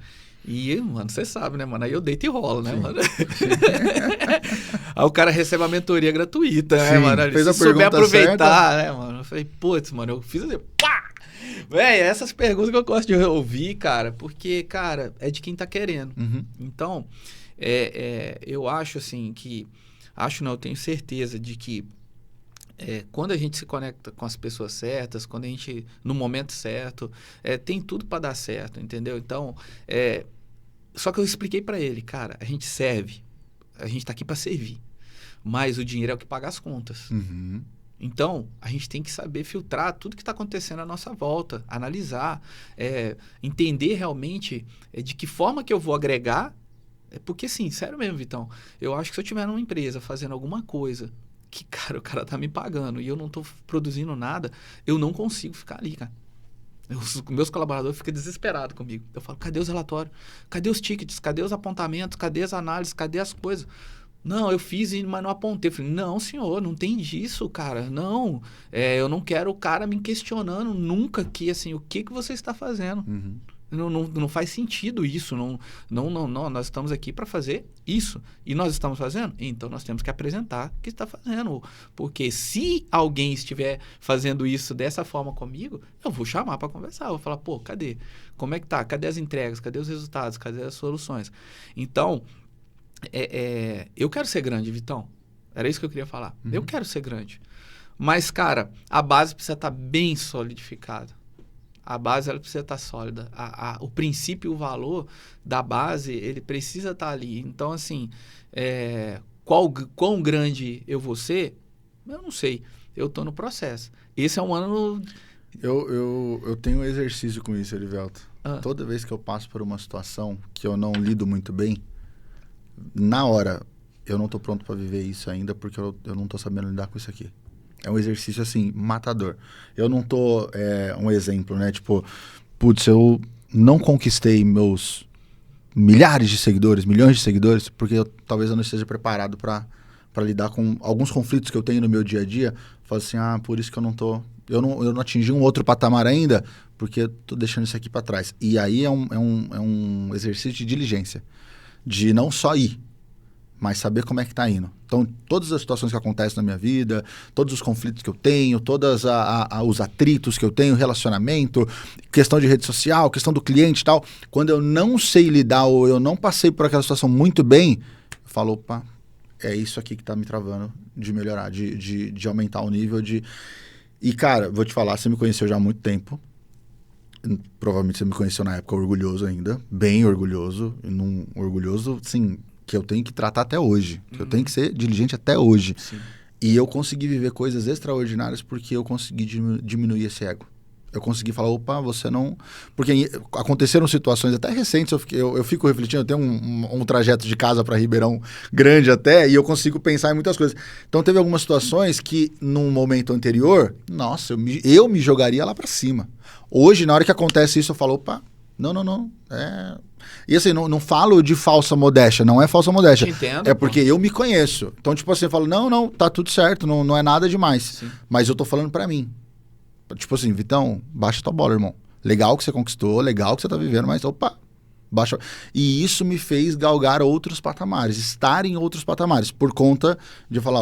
E, mano, você sabe, né, mano? Aí eu deito e rolo, né, mano? Aí o cara recebe a mentoria gratuita, né, mano? Fez a se souber pergunta aproveitar, certa. né, mano? Eu falei, putz, mano, eu fiz assim, pá! Véi, essas perguntas que eu gosto de ouvir, cara, porque, cara, é de quem tá querendo. Então, eu acho, assim, que... eu tenho certeza de que quando a gente se conecta com as pessoas certas, quando a gente, no momento certo, tem tudo para dar certo, entendeu? Então, só que eu expliquei para ele, cara, a gente serve, a gente tá aqui para servir, mas o dinheiro é o que paga as contas. Então, a gente tem que saber filtrar tudo que está acontecendo à nossa volta, analisar, entender realmente de que forma que eu vou agregar, porque, sim, sério mesmo, Vitão, eu acho que se eu tiver numa empresa fazendo alguma coisa que, cara, o cara tá me pagando e eu não tô produzindo nada, eu não consigo ficar ali, cara. Os meus colaboradores ficam desesperados comigo. Eu falo, cadê os relatórios? Cadê os tickets? Cadê os apontamentos? Cadê as análises? Cadê as coisas? Não, eu fiz, mas não apontei. Eu falei, não, senhor, não tem disso, cara. Não, eu não quero o cara me questionando nunca que, assim, o que você está fazendo. Não faz sentido isso. Não, nós estamos aqui para fazer isso. E nós estamos fazendo? Então, nós temos que apresentar o que está fazendo. Porque se alguém estiver fazendo isso dessa forma comigo, eu vou chamar para conversar. Eu vou falar, pô, cadê? Como é que tá? Cadê as entregas? Cadê os resultados? Cadê as soluções? Então, eu quero ser grande, Vitão. Era isso que eu queria falar. Eu quero ser grande. Mas, cara, a base precisa estar bem solidificada. A base ela precisa estar sólida. O princípio e o valor da base, ele precisa estar ali. Então, assim, quão grande eu vou ser, eu não sei. eu tô no processo. Esse é um ano... Eu tenho um exercício com isso, Erivelto. Toda vez que eu passo por uma situação que eu não lido muito bem, na hora, eu não tô pronto para viver isso ainda, porque eu não tô sabendo lidar com isso aqui. É um exercício, assim, matador. Eu não tô... um exemplo, né? Tipo, putz, eu não conquistei meus milhares de seguidores, milhões de seguidores, porque talvez eu não esteja preparado para lidar com alguns conflitos que eu tenho no meu dia a dia. Falo assim, por isso que eu não tô... Eu não atingi um outro patamar ainda, porque eu tô deixando isso aqui para trás. E aí é um exercício de diligência. De não só ir, mas saber como é que tá indo. Então, todas as situações que acontecem na minha vida, todos os conflitos que eu tenho, todos os atritos que eu tenho, relacionamento, questão de rede social, questão do cliente e tal, quando eu não sei lidar ou eu não passei por aquela situação muito bem, eu falo, opa, é isso aqui que tá me travando de melhorar, de aumentar o nível de... E, cara, vou te falar, você me conheceu já há muito tempo. Provavelmente você me conheceu na época orgulhoso ainda, bem orgulhoso, orgulhoso, sim, que eu tenho que tratar até hoje, que eu tenho que ser diligente até hoje. Sim. E eu consegui viver coisas extraordinárias porque eu consegui diminuir esse ego. Eu consegui falar, opa, você não... Porque aconteceram situações até recentes, eu fico refletindo, eu tenho um trajeto de casa para Ribeirão grande até, e eu consigo pensar em muitas coisas. Então teve algumas situações que, num momento anterior, nossa, eu me jogaria lá para cima. Hoje, na hora que acontece isso, eu falo, opa, não. E assim, não falo de falsa modéstia, não é falsa modéstia. Te entendo, é porque eu me conheço. Então, tipo assim, eu falo, não, tá tudo certo, não é nada demais. Sim. Mas eu tô falando para mim. Tipo assim, Vitão, baixa tua bola, irmão. Legal que você conquistou, legal que você tá vivendo, mas opa, baixa. E isso me fez galgar outros patamares, estar em outros patamares, por conta de falar,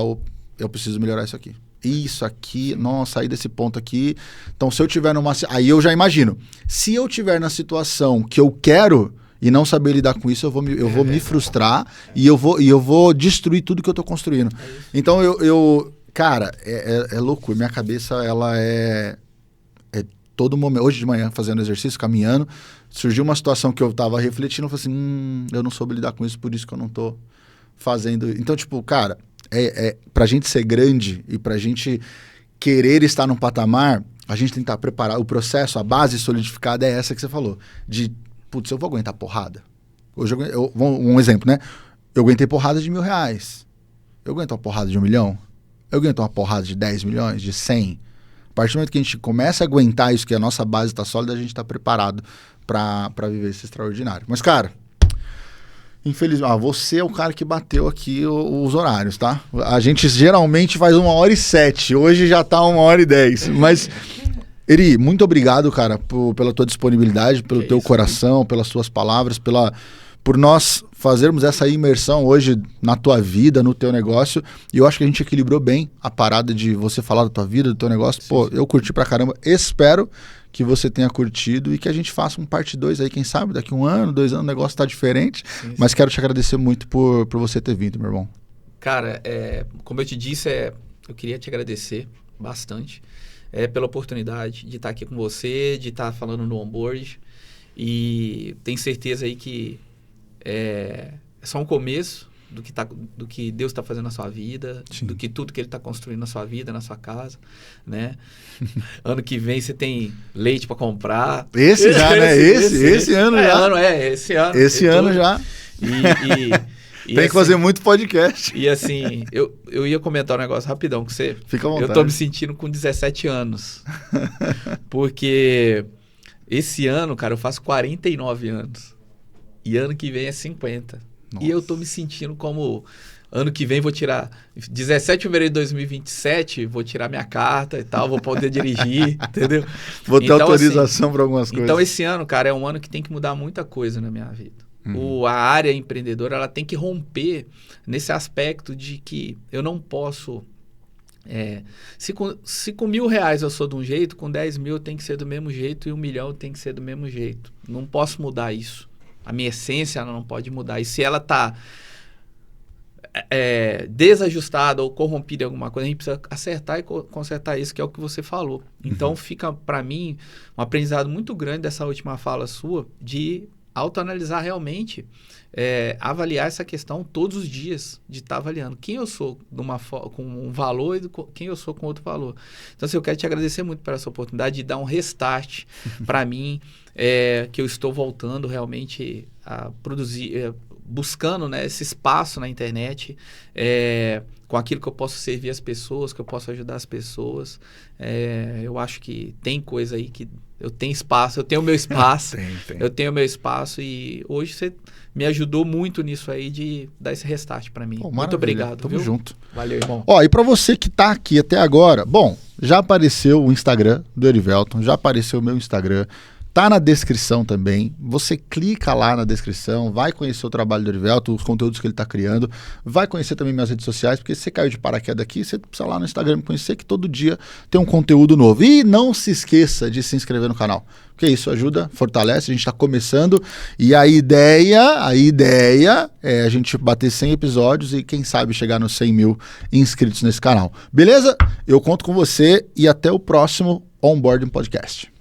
eu preciso melhorar isso aqui. Isso aqui, nossa, sair desse ponto aqui. Então, se eu tiver numa... Aí eu já imagino. Se eu tiver na situação que eu quero e não saber lidar com isso, eu vou me frustrar e eu vou destruir tudo que eu tô construindo. Então, cara, é loucura. Minha cabeça, ela é todo momento. Hoje de manhã, fazendo exercício, caminhando, surgiu uma situação que eu tava refletindo, eu falei assim, eu não soube lidar com isso, por isso que eu não tô fazendo. Então, tipo, cara, pra gente ser grande e pra gente querer estar num patamar, a gente tem que estar preparado. O processo, a base solidificada é essa que você falou. De, putz, eu vou aguentar porrada? Hoje um exemplo, né? Eu aguentei porrada de R$1.000. Eu aguento uma porrada de 1 milhão? Eu aguento uma porrada de 10 milhões, de 100? A partir do momento que a gente começa a aguentar isso, que a nossa base está sólida, a gente está preparado para viver esse extraordinário. Mas, cara, infelizmente, você é o cara que bateu aqui os horários, tá? A gente geralmente faz 1h07, hoje já tá 1h10. Mas, Eri, muito obrigado, cara, pela tua disponibilidade, pelo teu coração, pelas suas palavras, por nós fazermos essa imersão hoje na tua vida, no teu negócio. E eu acho que a gente equilibrou bem a parada de você falar da tua vida, do teu negócio. Sim, pô, eu curti pra caramba. Espero que você tenha curtido e que a gente faça um parte 2 aí, quem sabe, daqui 1 ano, 2 anos, o negócio tá diferente. Sim. Mas quero te agradecer muito por você ter vindo, meu irmão. Cara, como eu te disse, eu queria te agradecer bastante pela oportunidade de estar aqui com você, de estar falando no onboard. E tenho certeza aí que é só um começo do que Deus está fazendo na sua vida, Sim. do que tudo que Ele está construindo na sua vida, na sua casa, né? Ano que vem você tem leite para comprar. Esse já, né? Esse ano já. Esse ano. Esse ano já. E tem que fazer muito podcast. E assim, eu ia comentar um negócio rapidão com você. Fica à vontade. Eu tô me sentindo com 17 anos. Porque esse ano, cara, eu faço 49 anos. E ano que vem é 50. Nossa. E eu tô me sentindo como... Ano que vem vou tirar... 17 de fevereiro de 2027, vou tirar minha carta e tal, vou poder dirigir, entendeu? Vou ter autorização para algumas coisas. Então esse ano, cara, é um ano que tem que mudar muita coisa na minha vida. A área empreendedora, ela tem que romper nesse aspecto de que eu não posso... se com R$1.000 eu sou de um jeito, com 10 mil tem que ser do mesmo jeito e 1 milhão tem que ser do mesmo jeito. Não posso mudar isso. A minha essência ela não pode mudar. E se ela está desajustada ou corrompida em alguma coisa, a gente precisa acertar e consertar isso, que é o que você falou. Então, fica, para mim, um aprendizado muito grande dessa última fala sua de autoanalisar realmente, avaliar essa questão todos os dias, de estar avaliando quem eu sou com um valor e quem eu sou com outro valor. Então, assim, eu quero te agradecer muito por essa oportunidade de dar um restart para mim, que eu estou voltando realmente a produzir, buscando, né, esse espaço na internet, com aquilo que eu posso servir as pessoas, que eu posso ajudar as pessoas. Eu acho que tem coisa aí que eu tenho espaço, eu tenho o meu espaço, eu tenho o meu espaço, e hoje você me ajudou muito nisso aí, de dar esse restart para mim. Muito obrigado. Tamo junto. Valeu, irmão. Ó, e para você que tá aqui até agora, bom, já apareceu o Instagram do Erivelton, já apareceu o meu Instagram, tá na descrição também. Você clica lá na descrição, vai conhecer o trabalho do Erivelton, os conteúdos que ele está criando, vai conhecer também minhas redes sociais, porque se você caiu de paraquedas aqui, você precisa lá no Instagram me conhecer, que todo dia tem um conteúdo novo. E não se esqueça de se inscrever no canal, porque isso ajuda, fortalece, a gente está começando, e a ideia é a gente bater 100 episódios e quem sabe chegar nos 100 mil inscritos nesse canal. Beleza? Eu conto com você e até o próximo Onboarding Podcast.